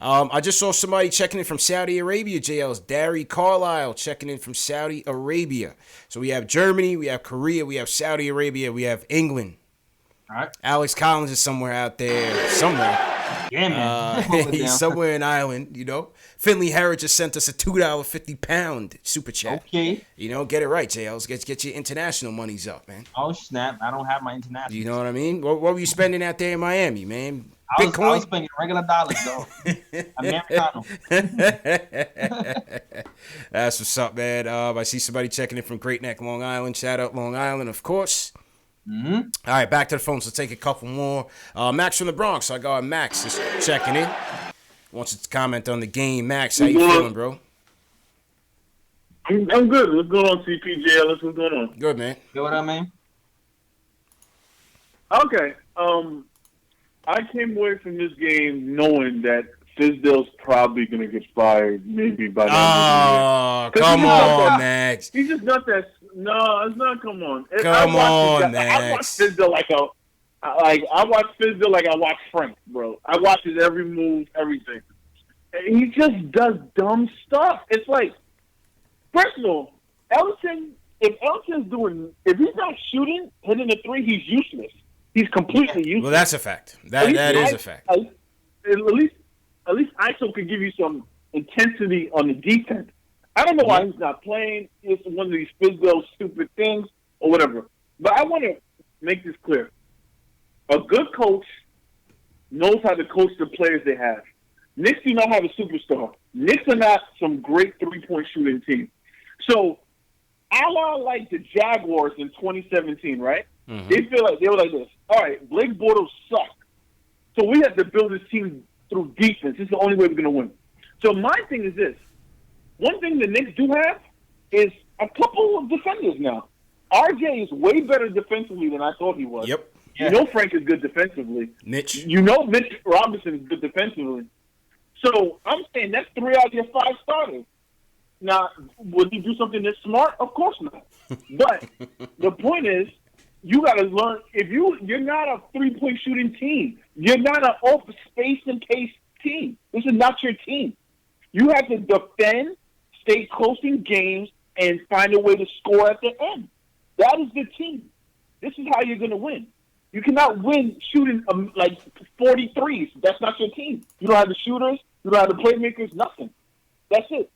I just saw somebody checking in from Saudi Arabia, JL's Dari Carlisle checking in from Saudi Arabia. So we have Germany, we have Korea, we have Saudi Arabia, we have England. All right. Alex Collins is somewhere out there, somewhere. Yeah, man. He's somewhere in Ireland, you know. Finley Harris just sent us a $2.50 super chat. Okay. You know, get it right, JL's. Get your international monies up, man. Oh, snap. I don't have my international. You know what I mean? What were you spending out there in Miami, man? I was Bitcoin? spending regular dollars, though. Americano. That's what's up, man. I see somebody checking in from Great Neck, Long Island. Shout out Long Island, of course. Mm-hmm. All right, back to the phones. Let's take a couple more. Max from the Bronx. I got Max is checking in. Wants to comment on the game. Max, how you feeling, bro? I'm good. What's going on, CPJ? What's going on? Good, man. You know what I mean? Okay. I came away from this game knowing that Fizdale's probably going to get fired maybe by the end Oh, of the year. come on, Max. He's just not that. No, it's not. Come on. Come on, I Max. watch Fizdale I watch Fizdale like I watch Frank, bro. I watch his every move, everything. He just does dumb stuff. It's like, first of all, if he's not hitting the three, he's useless. He's completely useless. Well, that's a fact. That is a fact. At least ISO can give you some intensity on the defense. I don't know why he's not playing. It's one of these Fizdale stupid things or whatever. But I want to make this clear. A good coach knows how to coach the players they have. Knicks do not have a superstar. Knicks are not some great three-point shooting team. So, a la like the Jaguars in 2017, right? Mm-hmm. They were like this. All right, Blake Bortles sucked. So we have to build this team through defense. This is the only way we're going to win. So my thing is this. One thing the Knicks do have is a couple of defenders now. RJ is way better defensively than I thought he was. Yep. Yeah. You know Frank is good defensively. Mitch. You know Mitch Robinson is good defensively. So I'm saying that's 3 out of your 5 starters. Now, would he do something that's smart? Of course not. But the point is, you got to learn. If you're not a 3-point shooting team, you're not an open space and pace team. This is not your team. You have to defend, stay close in games, and find a way to score at the end. That is the team. This is how you're going to win. You cannot win shooting like 43s. That's not your team. You don't have the shooters. You don't have the playmakers. Nothing. That's it.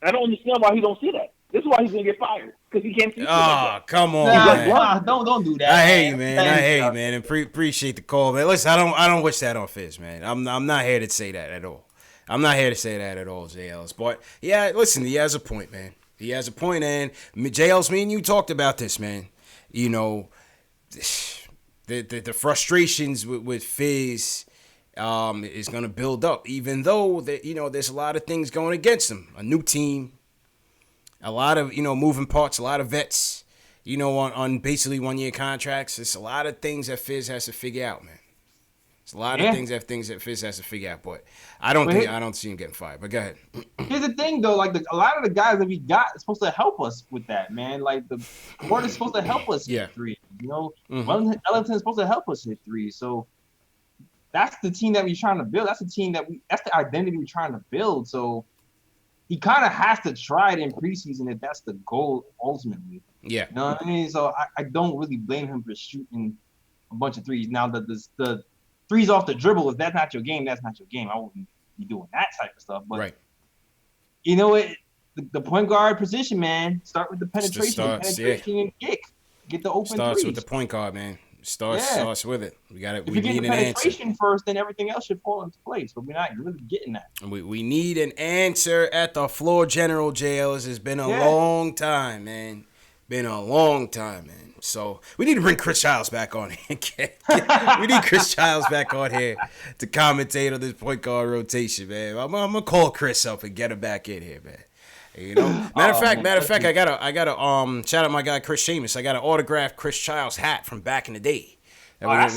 I don't understand why he don't see that. This is why he's gonna get fired because he can't see. Oh, come on, man. Don't do that. I hate you, man. And appreciate the call, man. Listen, I don't wish that on Fizz, man. I'm not here to say that at all. I'm not here to say that at all, JLs. But yeah, listen, he has a point, man. He has a point, and JLs, me and you talked about this, man. You know, the frustrations with Fizz is going to build up, even though there's a lot of things going against him. A new team, a lot of moving parts, a lot of vets, on basically 1-year contracts. There's a lot of things that Fizz has to figure out, man. There's a lot of things that Fizz has to figure out, but I don't see him getting fired. But go ahead. Here's the thing, though. Like a lot of the guys that we got is supposed to help us with that, man. Like the court is supposed to help us hit three. Ellington is supposed to help us hit three. So that's the team that we're trying to build. That's the identity we're trying to build. So he kind of has to try it in preseason if that's the goal ultimately. Yeah. You know what I mean? So I don't really blame him for shooting a bunch of threes. Now the threes off the dribble, if that's not your game, that's not your game. I wouldn't be doing that type of stuff. But you know what? The point guard position, man. Start with the penetration and kick. Get the open starts threes. With the point guard, man. Starts with it. We got it. If we need an penetration first, then everything else should fall into place. But we're not really getting that. We need an answer at the floor general, JLs. It's been a long time, man. Been a long time, man. So we need to bring Chris Childs back on here. We need Chris Childs back on here to commentate on this point guard rotation, man. I'm gonna call Chris up and get him back in here, man. Matter of fact, I gotta shout out my guy Chris Sheamus. I got an autographed Chris Childs hat from back in the day. That's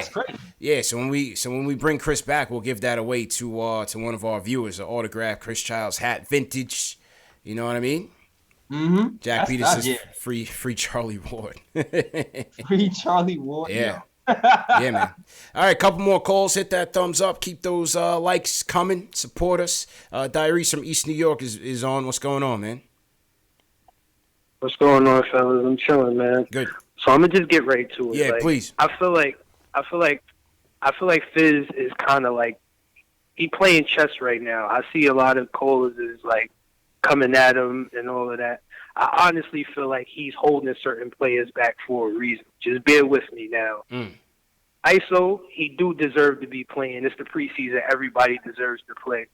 great. Yeah. So when we bring Chris back, we'll give that away to one of our viewers, an autographed Chris Childs hat, vintage. You know what I mean? Mm-hmm. Jack Peters says yeah. free Charlie Ward. Free Charlie Ward. Yeah. Yeah, man. All right, couple more calls. Hit that thumbs up. Keep those likes coming. Support us. Diaries from East New York is on. What's going on, man? What's going on, fellas? I'm chilling, man. Good. So I'm gonna just get right to it. Yeah, please. I feel like Fizz is kind of like he playing chess right now. I see a lot of callers is like coming at him and all of that. I honestly feel like he's holding certain players back for a reason. Just bear with me now. ISO, he do deserve to be playing. It's the preseason. Everybody deserves to play.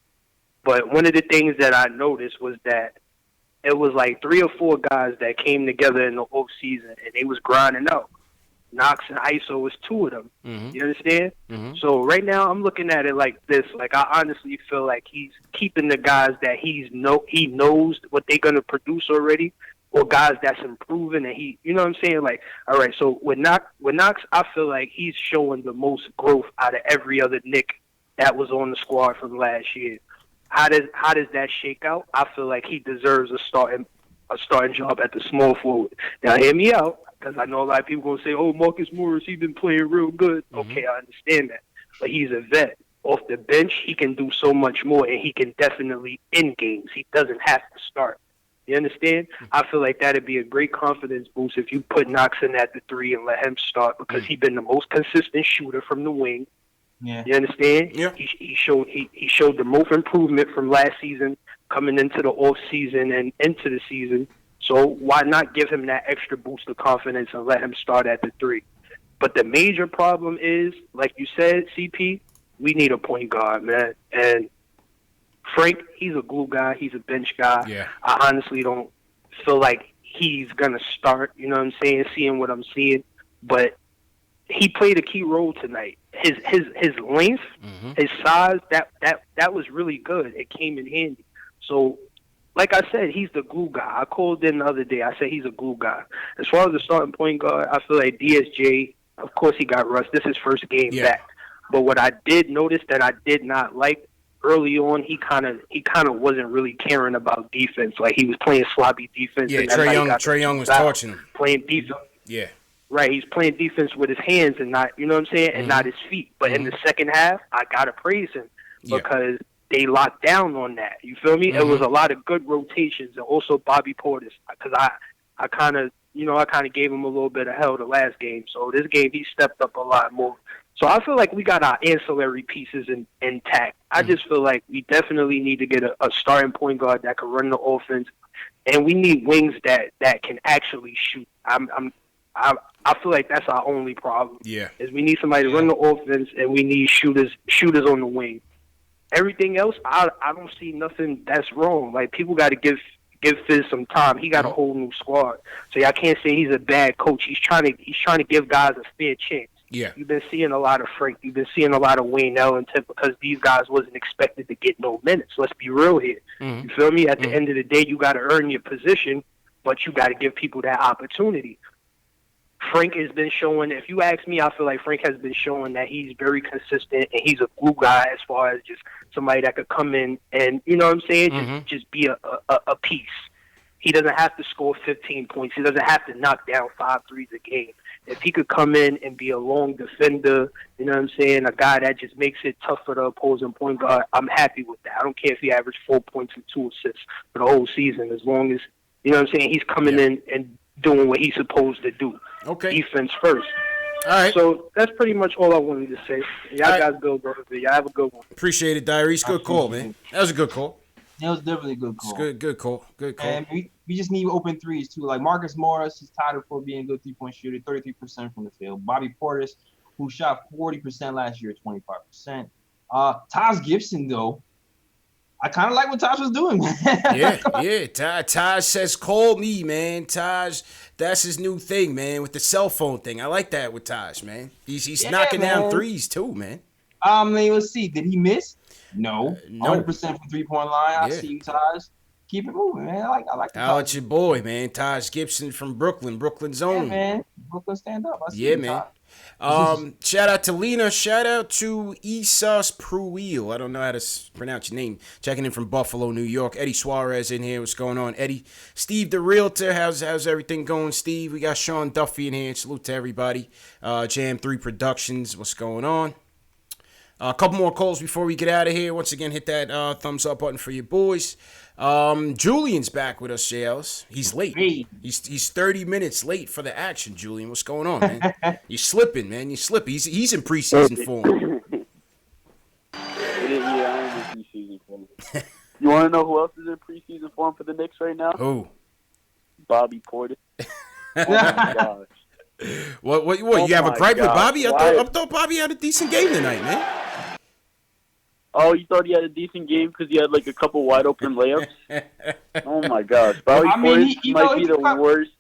But one of the things that I noticed was that it was like 3 or 4 guys that came together in the off season and they was grinding out. Knox and ISO was 2 of them. You understand? So right now I'm looking at it like this. Like I honestly feel like he's keeping the guys that he knows what they're gonna produce already, or guys that's improving and you know what I'm saying? Like, all right, so with Knox, I feel like he's showing the most growth out of every other Knick that was on the squad from last year. How does that shake out? I feel like he deserves a starting job at the small forward. Now, hear me out, because I know a lot of people gonna say, "Oh, Marcus Morris, he's been playing real good." Okay, I understand that, but he's a vet. Off the bench, he can do so much more, and he can definitely end games. He doesn't have to start. You understand? I feel like that'd be a great confidence boost if you put Knox in at the 3 and let him start, because he's been the most consistent shooter from the wing. Yeah. You understand? Yeah. He showed the most improvement from last season coming into the off season and into the season. So why not give him that extra boost of confidence and let him start at the 3? But the major problem is, like you said, CP, we need a point guard, man. And Frank, he's a glue guy. He's a bench guy. Yeah. I honestly don't feel like he's going to start, you know what I'm saying, seeing what I'm seeing. But he played a key role tonight. His length, his size, that was really good. It came in handy. So, like I said, he's the glue guy. I called in the other day. I said he's a glue guy. As far as the starting point guard, I feel like DSJ, of course he got rust. This is his first game back. But what I did notice that I did not like early on, he kind of wasn't really caring about defense. Like he was playing sloppy defense. Yeah, Trae Young was torching him. Playing defense. Yeah. Right, he's playing defense with his hands and not, you know what I'm saying, and not his feet. But in the second half, I gotta praise him because they locked down on that. You feel me? It was a lot of good rotations, and also Bobby Portis, because I kind of gave him a little bit of hell the last game. So this game, he stepped up a lot more. So I feel like we got our ancillary pieces intact. I just feel like we definitely need to get a starting point guard that can run the offense, and we need wings that can actually shoot. I feel like that's our only problem. Yeah. Is we need somebody to run the offense, and we need shooters on the wing. Everything else, I don't see nothing that's wrong. Like people got to give Fizz some time. He got a whole new squad, so I can't say he's a bad coach. He's trying to give guys a fair chance. Yeah. You've been seeing a lot of Frank. You've been seeing a lot of Wayne Ellington because these guys wasn't expected to get no minutes. Let's be real here. You feel me? At the end of the day, you got to earn your position, but you got to give people that opportunity. Frank has been showing, if you ask me, I feel like Frank has been showing that he's very consistent and he's a glue guy as far as just somebody that could come in and, you know what I'm saying, just be a piece. He doesn't have to score 15 points. He doesn't have to knock down 5 threes a game. If he could come in and be a long defender, you know what I'm saying, a guy that just makes it tough for the opposing point guard, I'm happy with that. I don't care if he averaged 4 points and 2 assists for the whole season, as long as, you know what I'm saying, he's coming in and doing what he's supposed to do. Okay. Defense first. All right. So that's pretty much all I wanted to say. Y'all guys go, bro. Y'all have a good one. Appreciate it, Diaries. Good call, man. That was a good call. That was definitely a good call. Good call. Good call. And we just need open threes, too. Like Marcus Morris is tied for being a good three-point shooter, 33% from the field. Bobby Portis, who shot 40% last year, 25%. Taj Gibson, though, I kind of like what Taj was doing, man. Yeah. Taj says, call me, man. Taj, that's his new thing, man, with the cell phone thing. I like that with Taj, man. He's knocking down threes, too, man. Let's see. Did he miss? No. 100% from three-point line. I see Taj. keep it moving, man. I like the Holla at Taj. your boy, man. Taj Gibson from Brooklyn's Yeah, own. man. Brooklyn stand up. I see Yeah, you, man. Taj. Shout out to Lena. Shout out to Esas Pruil. I don't know how to pronounce your name. Checking in from Buffalo, New York. Eddie Suarez in here. What's going on, Eddie? Steve the Realtor. How's everything going, Steve? We got Sean Duffy in here. Salute to everybody. Jam 3 Productions. What's going on? A couple more calls before we get out of here. Once again, hit that thumbs up button for your boys. Julian's back with us, JLs. He's late. Hey. He's 30 minutes late for the action, Julian. What's going on, man? You're slipping, man. You're slipping. He's in preseason form. Yeah, I am in preseason form. You want to know who else is in preseason form for the Knicks right now? Who? Bobby Portis. Oh my gosh. What? Oh You have a my gripe with God. Bobby? I Why? thought Bobby had a decent game tonight, man. Oh, you thought he had a decent game because he had like a couple wide open layups? Oh my gosh. Bobby Portis might be the worst.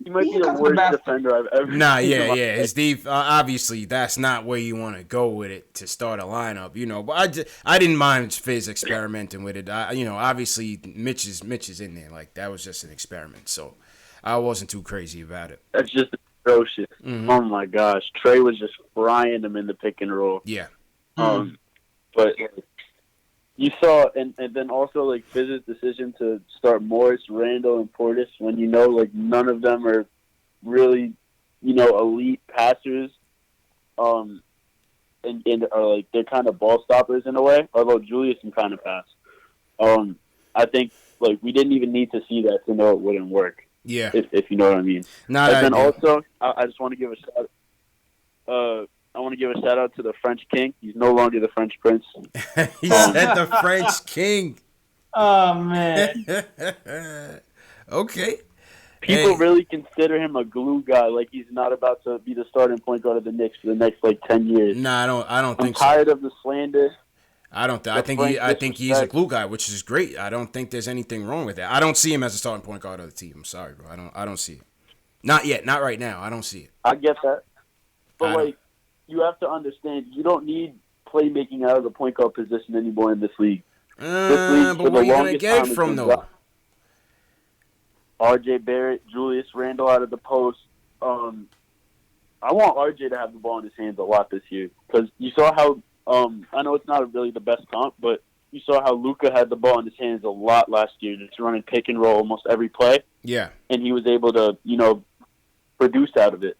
He might be the worst defender I've ever seen. Nah, yeah. His obviously, that's not where you want to go with it to start a lineup, you know. But I didn't mind Fizz experimenting with it. Obviously, Mitch is in there. Like, that was just an experiment. So I wasn't too crazy about it. That's just atrocious. Mm-hmm. Oh my gosh. Trey was just frying him in the pick and roll. Yeah. But you saw, and then also like Fizz's decision to start Morris, Randall, and Portis when you know like none of them are really, elite passers, and are like they're kind of ball stoppers in a way. Although Julius can kind of pass. I think like we didn't even need to see that to know it wouldn't work. Yeah. If you know what I mean. Nah, and then also, I just want to give a shout. I want to give a shout out to the French King. He's no longer the French Prince. He said the French King. Oh man. Okay. People really consider him a glue guy, like he's not about to be the starting point guard of the Knicks for the next like 10 years. Nah, I don't think so. I'm tired of the slander. I think he's a glue guy, which is great. I don't think there's anything wrong with that. I don't see him as a starting point guard of the team. I'm sorry, bro. I don't see it. Not yet. Not right now. I don't see it. I get that. But you have to understand, you don't need playmaking out of the point guard position anymore in this league. But where are you going to get it from, though? R.J. Barrett, Julius Randle out of the post. I want R.J. to have the ball in his hands a lot this year. Because you saw how, I know it's not really the best comp, but you saw how Luka had the ball in his hands a lot last year, just running pick and roll almost every play. Yeah. And he was able to, produce out of it.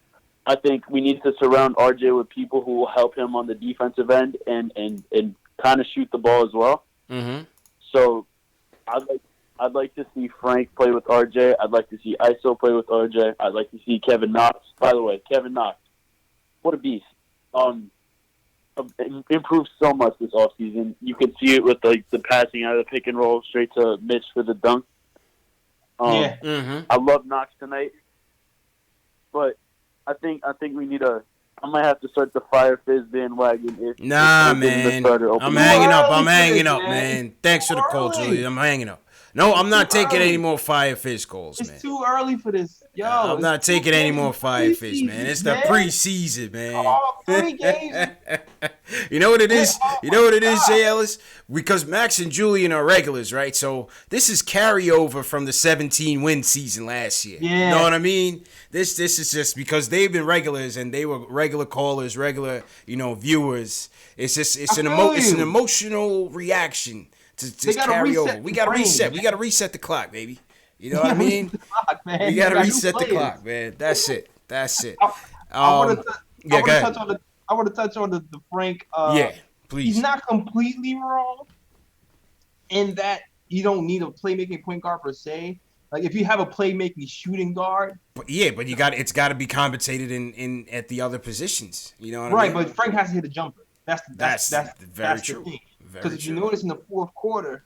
I think we need to surround RJ with people who will help him on the defensive end and kind of shoot the ball as well. Mm-hmm. So I'd like to see Frank play with RJ. I'd like to see ISO play with RJ. I'd like to see Kevin Knox. By the way, Kevin Knox, what a beast. Improved so much this offseason. You can see it with like the passing out of the pick and roll straight to Mitch for the dunk. Mm-hmm. I love Knox tonight. But I think we need I might have to start the Fire Fizz bandwagon. Man. I'm hanging up, man. Thanks for the call, Julian. I'm hanging up. No, I'm not taking any more Fire Fizz calls, man. It's too early for this. Yo, I'm not taking any more Fire Fizz, man. It's the preseason, man. Oh, 3 games. You know what it is? You know what it is, Jay Ellis? Because Max and Julian are regulars, right? So this is carryover from the 17-win season last year. Yeah. You know what I mean? This is just because they've been regulars and they were regular callers, regular, viewers. It's an emotional reaction to carry over. We gotta reset. We gotta reset the clock, baby. You know what I mean? We gotta reset the clock, man. That's it. I want to touch on the Frank. Yeah, please. He's not completely wrong in that you don't need a playmaking point guard per se. Like if you have a playmaking shooting guard, but it's got to be compensated in at the other positions. You know what I mean? Right, but Frank has to hit a jumper. That's very true. The thing. Because if you notice in the fourth quarter,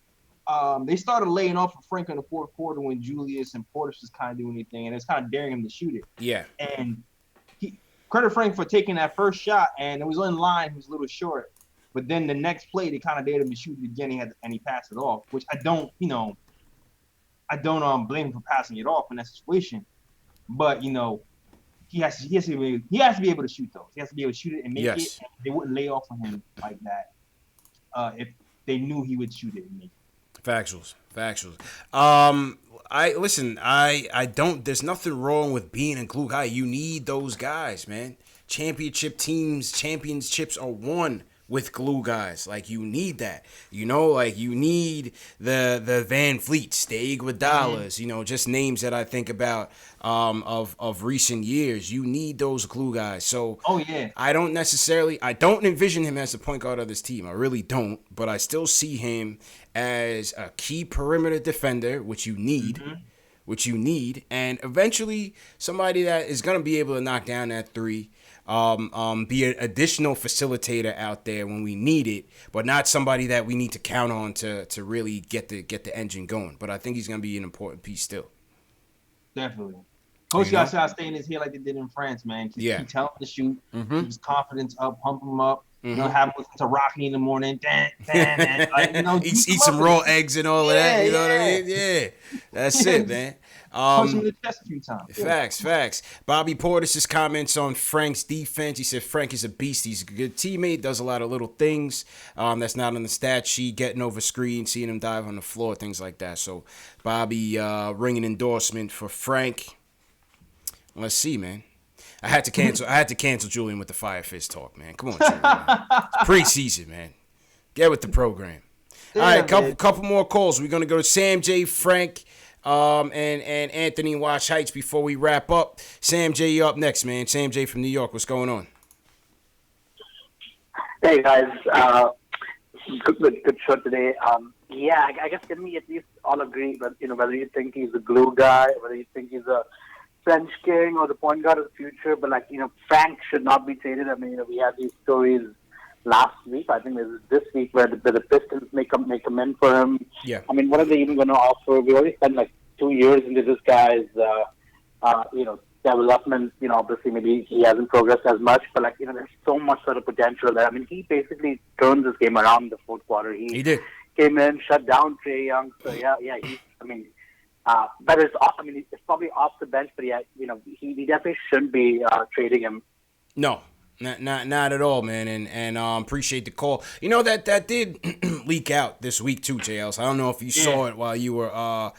they started laying off of Frank in the fourth quarter when Julius and Portis was kind of doing anything, and it's kind of daring him to shoot it. Yeah. And credit Frank for taking that first shot, and it was in line. He was a little short, but then the next play they kind of dared him to shoot it again. And he passed it off, which I don't blame him for passing it off in that situation. But he has to be able to shoot those. He has to be able to shoot it and make it. And they wouldn't lay off on him like that if they knew he would shoot it and make it. Factuals. I don't. There's nothing wrong with being a glue guy. You need those guys, man. Championship teams, championships are won with glue guys. Like, you need that. You know, like, you need the Van Fleets, the Iguodalas, you know, just names that I think about of recent years. You need those glue guys. So I don't envision him as the point guard of this team. I really don't, but I still see him as a key perimeter defender, which you need. And eventually somebody that is going to be able to knock down that three, be an additional facilitator out there when we need it, but not somebody that we need to count on to really get the engine going. But I think he's going to be an important piece still. Definitely. Coach got to stay in his head like they did in France, man. Keep telling him to shoot, keep his confidence up, pump him up. You know, have him listen to Rocky in the morning. Like, you know, eat some raw eggs and all of that. You know what I mean? Yeah, that's it, man. Punch him in the chest a few times. Facts. Bobby Portis' comments on Frank's defense. He said Frank is a beast. He's a good teammate. Does a lot of little things that's not on the stat sheet. Getting over screen, seeing him dive on the floor, things like that. So Bobby ringing endorsement for Frank. Let's see, man. I had to cancel Julian with the Fire Fist talk, man. Come on, Julian. It's preseason, man. Get with the program. All right, couple more calls. We're gonna go to Sam J, Frank, and Anthony Wash Heights before we wrap up. Sam J, you up next, man. Sam J from New York. What's going on? Hey guys, good show today. I guess can we at least all agree that, you know, whether you think he's a glue guy, whether you think he's a French king or the point guard of the future, but, like, you know, Frank should not be traded. I mean, you know, we had these stories last week. I think this week where the Pistons make a in for him. Yeah. I mean, what are they even going to offer? We already spent like 2 years into this guy's, you know, development. You know, obviously maybe he hasn't progressed as much, but, like, you know, there's so much sort of potential there. I mean, he basically turned this game around in the fourth quarter. He did. Came in, shut down Trae Young. So but it's probably off the bench, but yeah, you know, he definitely shouldn't be trading him. No, not at all, man. And appreciate the call. You know, that did leak out this week too, JL. So I don't know if you saw it while you were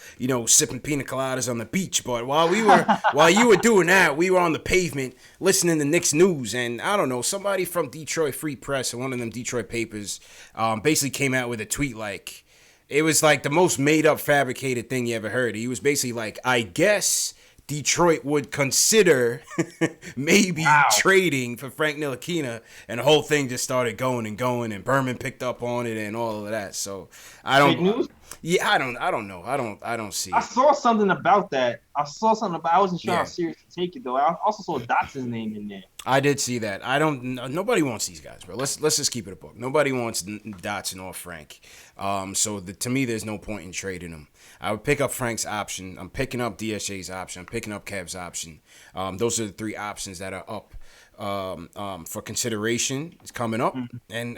sipping pina coladas on the beach, but while you were doing that, we were on the pavement listening to Knicks news, and I don't know, somebody from Detroit Free Press or one of them Detroit papers basically came out with a tweet like, it was like the most made-up, fabricated thing you ever heard. He was basically like, I guess Detroit would consider maybe trading for Frank Ntilikina, and the whole thing just started going, and Berman picked up on it and all of that. So I don't. Fake news? Yeah, I don't know. I don't see it. I saw something about that. I wasn't sure how serious to take it though. I also saw Dotson's name in there. I did see that. Nobody wants these guys, bro. Let's just keep it a book. Nobody wants Dotson or Frank. To me, there's no point in trading them. I would pick up Frank's option. I'm picking up DSJ's option. I'm picking up Kev's option. Those are the three options that are up for consideration. It's coming up, and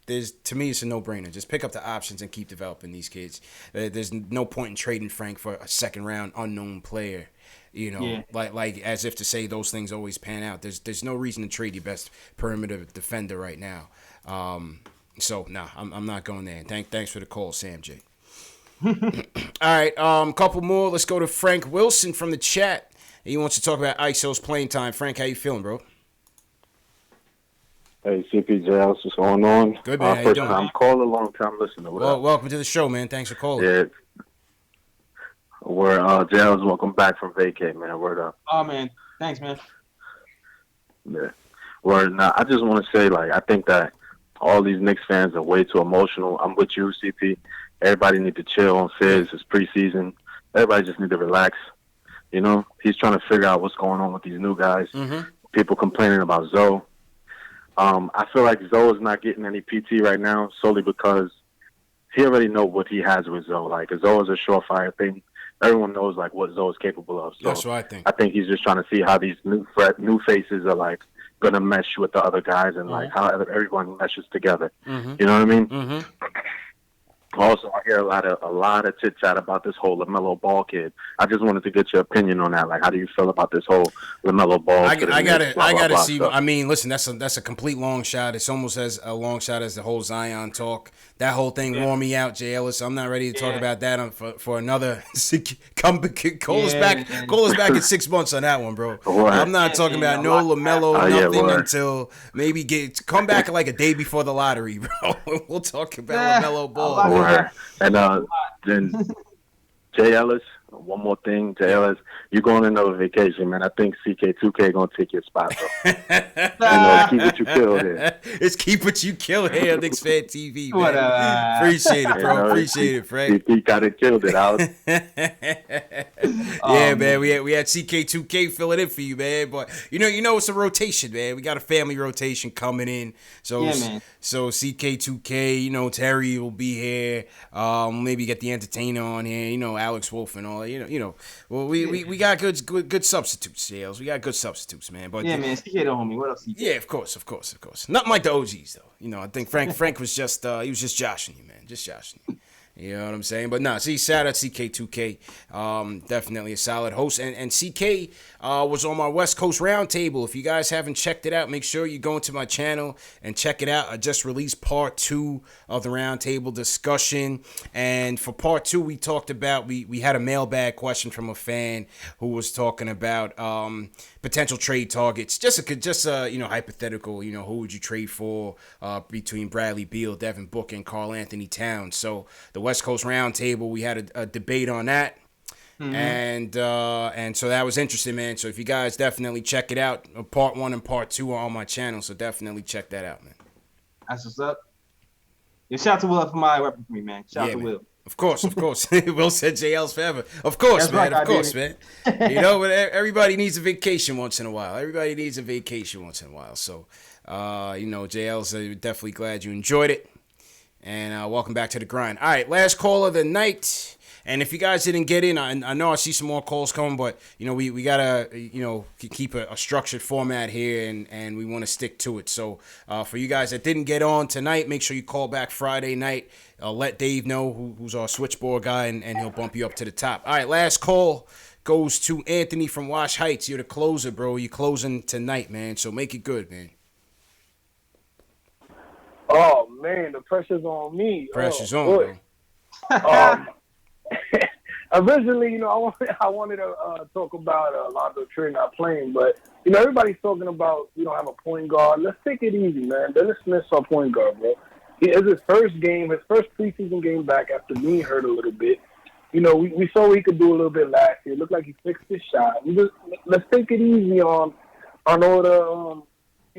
there's, to me, it's a no-brainer. Just pick up the options and keep developing these kids. There's no point in trading Frank for a second-round unknown player. You know, like as if to say those things always pan out. There's no reason to trade your best perimeter defender right now. I'm not going there. Thanks for the call, Sam J. All right, couple more. Let's go to Frank Wilson from the chat. He wants to talk about ISO's playing time. Frank, how you feeling, bro? Hey, CPJ, what's going on? Good, man. How you first doing? time caller, long time listener. Welcome to the show, man. Thanks for calling. Yeah. Jales, welcome back from vacay, man. Word up. Oh, man. Thanks, man. Yeah. Word. Now, I just want to say, like, I think that all these Knicks fans are way too emotional. I'm with you, CP. Everybody need to chill on Fizz. It's preseason. Everybody just need to relax. You know, he's trying to figure out what's going on with these new guys. People complaining about Zoe. I feel like Zoe is not getting any PT right now solely because he already know what he has with Zoe. Like, Zoe is a surefire thing. Everyone knows, like, what Zoe is capable of. So that's what I think. I think he's just trying to see how these new faces are, like, going to mesh with the other guys and, like, how everyone meshes together. You know what I mean? Also, I hear a lot of chit chat about this whole LaMelo Ball kid. I just wanted to get your opinion on that. Like, how do you feel about this whole LaMelo Ball? I gotta see. Stuff. I mean, listen, that's a complete long shot. It's almost as a long shot as the whole Zion talk. That whole thing wore me out, Jay Ellis. I'm not ready to talk about that for another. Call us back in 6 months on that one, bro. I'm not talking about no LaMelo nothing until maybe come back like a day before the lottery, bro. We'll talk about LaMelo Ball. And then Jay Ellis, one more thing, Jay Ellis, you're going on another vacation, man. I think CK2K gonna take your spot, bro. Keep what you kill here. It's keep what you kill here on Knicks Fan TV, man. Appreciate it, bro. Appreciate it, Frank. He got it killed it out. Yeah, man. We had CK2K fill it in for you, man. But you know it's a rotation, man. We got a family rotation coming in. So so CK2K, Terry will be here. Maybe get the entertainer on here. Alex Wolf and all. Well, we got good substitutes, Sales. We got good substitutes, man. But man, CK the homie. What else? CK? Yeah, of course. Nothing like the OGs though. I think Frank was just he was just joshing you, man. Just joshing you. You know what I'm saying? But shout out CK2K. Definitely a solid host. And CK was on my West Coast Roundtable. If you guys haven't checked it out, make sure you go into my channel and check it out. I just released part 2 of the Roundtable discussion. And for part 2, we talked about, we had a mailbag question from a fan who was talking about potential trade targets. Just hypothetical, who would you trade for between Bradley Beal, Devin Booker, and Karl Anthony Towns. So the West Coast Roundtable, we had a debate on that. Mm-hmm. And so that was interesting, man. So if you guys definitely check it out, part 1 and part 2 are on my channel. So definitely check that out, man. That's what's up. Yeah, shout out to Will for my weapon for me, man. Shout out to Will. Of course. Will said JL's forever. Of course, man. Of course, man. But everybody needs a vacation once in a while. So, JL's definitely glad you enjoyed it. And welcome back to the grind. All right, last call of the night. And if you guys didn't get in, I know I see some more calls coming, but, we got to, keep a structured format here, and we want to stick to it. So for you guys that didn't get on tonight, make sure you call back Friday night. Let Dave know, who's our switchboard guy, and he'll bump you up to the top. All right, last call goes to Anthony from Wash Heights. You're the closer, bro. You're closing tonight, man, so make it good, man. Oh, man, the pressure's on me. Pressure's on, bro. Originally, I wanted to talk about Alonzo Trier not playing, but, everybody's talking about we don't have a point guard. Let's take it easy, man. Dennis Smith's our point guard, bro. It's his first preseason game back after being hurt a little bit. We saw what he could do a little bit last year. It looked like he fixed his shot. Let's take it easy on all the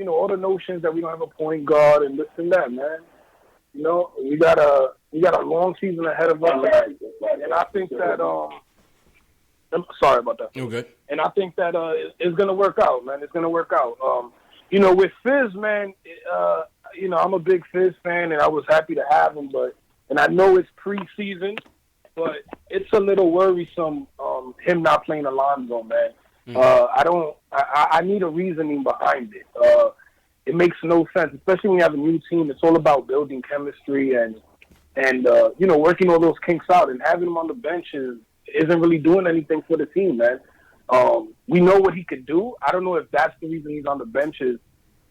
all the notions that we don't have a point guard and this and that, man. We got a long season ahead of us, and I think that I'm sorry about that. You're good. And I think that it's gonna work out, man. It's gonna work out. With Fizz, man. I'm a big Fizz fan, and I was happy to have him, and I know it's preseason, but it's a little worrisome him not playing Alonzo, man. I need a reasoning behind it. It makes no sense, especially when you have a new team. It's all about building chemistry and working all those kinks out. And having him on the bench isn't really doing anything for the team, man. We know what he could do. I don't know if that's the reason he's on the bench is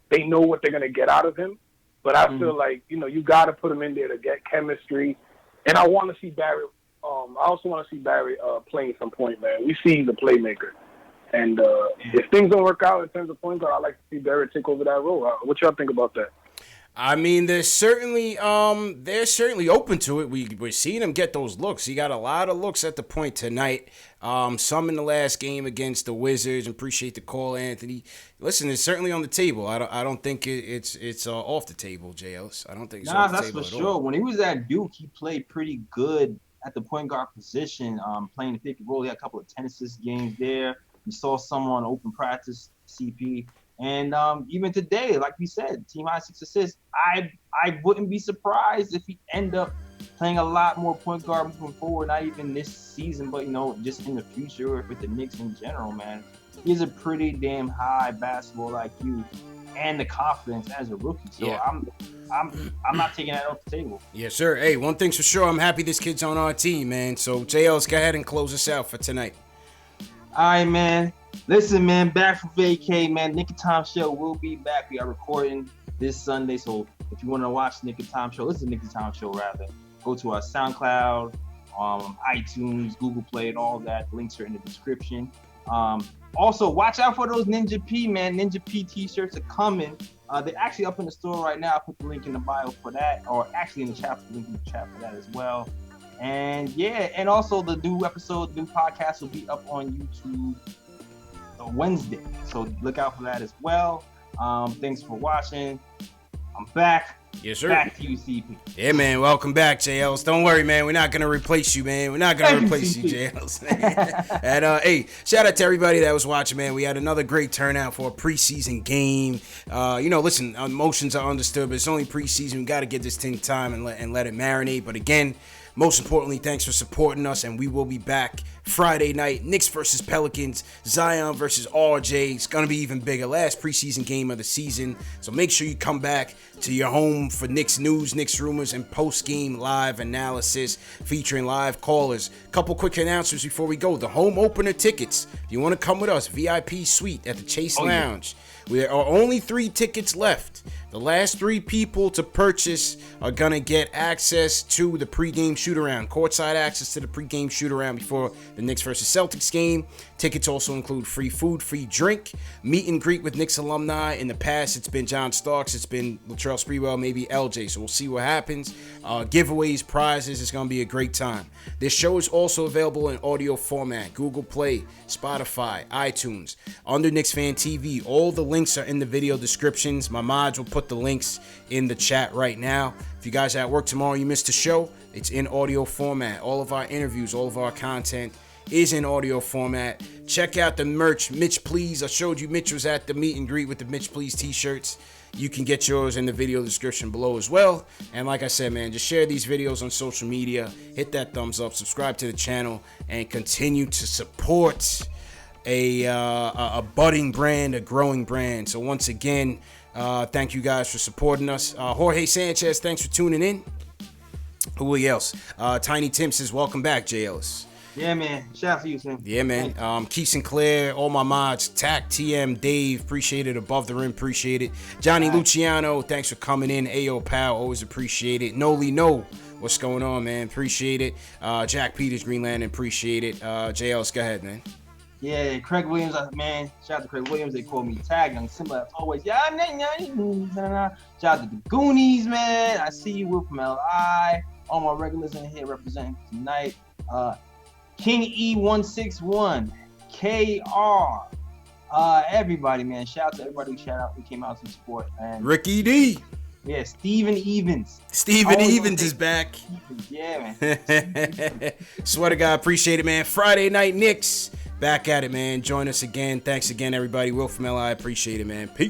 they know what they're going to get out of him. But I feel like, you got to put him in there to get chemistry. And I want to see Barrett. I also want to see Barrett playing some point, man. We see he's a playmaker. And if things don't work out in terms of point guard, I'd like to see Barrett take over that role. What y'all think about that? I mean, they're certainly open to it. We're seeing him get those looks. He got a lot of looks at the point tonight. Some in the last game against the Wizards. Appreciate the call, Anthony. Listen, it's certainly on the table. I don't think it's off the table, JLs. I don't think it's off the table that's for at sure. all. When he was at Duke, he played pretty good at the point guard position, playing the 50 role. He had a couple of 10 assist games there. We saw someone open practice, CP. And even today, like we said, team high 6 assists. I wouldn't be surprised if he end up playing a lot more point guard moving forward, not even this season, but, just in the future with the Knicks in general, man. He has a pretty damn high basketball IQ. and the confidence as a rookie. So Yeah. I'm not taking that off the table. Yes, sir. Hey, one thing's for sure, I'm happy this kid's on our team, man. So, JLs, go ahead and close us out for tonight. All right, man. Listen, man, back from vacay, man. Nick and Tom Show will be back. We are recording this Sunday, so if you want to watch Nick and Tom Show, listen to Nick and Tom Show, rather. Go to our SoundCloud, iTunes, Google Play, and all that. Links are in the description. Also, watch out for those Ninja P, man. Ninja P t-shirts are coming. They're actually up in the store right now. I put the link in the bio for that, or actually in the chat, link in the chat for that as well. And yeah, and also the new podcast will be up on YouTube Wednesday. So look out for that as well. Thanks for watching. I'm back. Yes, sir. Back to you, CP. Yeah, man. Welcome back, JLs. Don't worry, man. We're not going to replace you, man. We're not going to replace you, JLs. And, hey, shout out to everybody that was watching, man. We had another great turnout for a preseason game. Listen, emotions are understood, but it's only preseason. We got to get this thing time and let it marinate. But again, most importantly, thanks for supporting us, and we will be back Friday night. Knicks versus Pelicans, Zion versus RJ. It's going to be even bigger. Last preseason game of the season. So make sure you come back to your home for Knicks news, Knicks rumors, and post-game live analysis featuring live callers. Couple quick announcements before we go. The home opener tickets. If you want to come with us, VIP suite at the Chase Lounge. There are only 3 tickets left. The last 3 people to purchase are going to get access to the pregame shoot-around, courtside access to the pregame shoot-around before the Knicks versus Celtics game. Tickets also include free food, free drink, meet and greet with Knicks alumni. In the past, it's been John Starks, it's been Latrell Sprewell, maybe LJ, so we'll see what happens. Giveaways, prizes, it's going to be a great time. This show is also available in audio format, Google Play, Spotify, iTunes, under Knicks Fan TV. All the links are in the video descriptions. My mods will put the links in the chat right now. If you guys are at work tomorrow, you missed the show, it's in audio format. All of our interviews, all of our content is in audio format. Check out the merch, Mitch Please. I showed you Mitch was at the meet and greet with the Mitch Please t-shirts. You can get yours in the video description below as well. And like I said, man, just share these videos on social media. Hit that thumbs up, subscribe to the channel, and continue to support a budding brand, a growing brand. So once again, thank you guys for supporting us. Jorge Sanchez, thanks for tuning in. Who else? Tiny Tim says, welcome back, JLs. Yeah, man. Shout out to you, Tim. Yeah, man. Keith Sinclair, all my mods, Tack, TM, Dave, appreciate it. Above the Rim, appreciate it. Johnny Luciano, thanks for coming in. Ayo Pal, always appreciate it. Noli No, what's going on, man? Appreciate it. Jack Peters, Green Lantern, appreciate it. JLs, go ahead, man. Yeah, Craig Williams, man. Shout out to Craig Williams. They call me Tag Young Simba. As always, shout out to the Goonies, man. I see you, Will from LI. All my regulars in here representing tonight. King E161, KR, everybody, man. Shout out to everybody who came out to support. And Ricky D. Yeah, Steven Evans. Steven Evans is back. Yeah, man. Swear to God, appreciate it, man. Friday night Knicks. Back at it, man. Join us again. Thanks again, everybody. Will from LI. Appreciate it, man. Peace.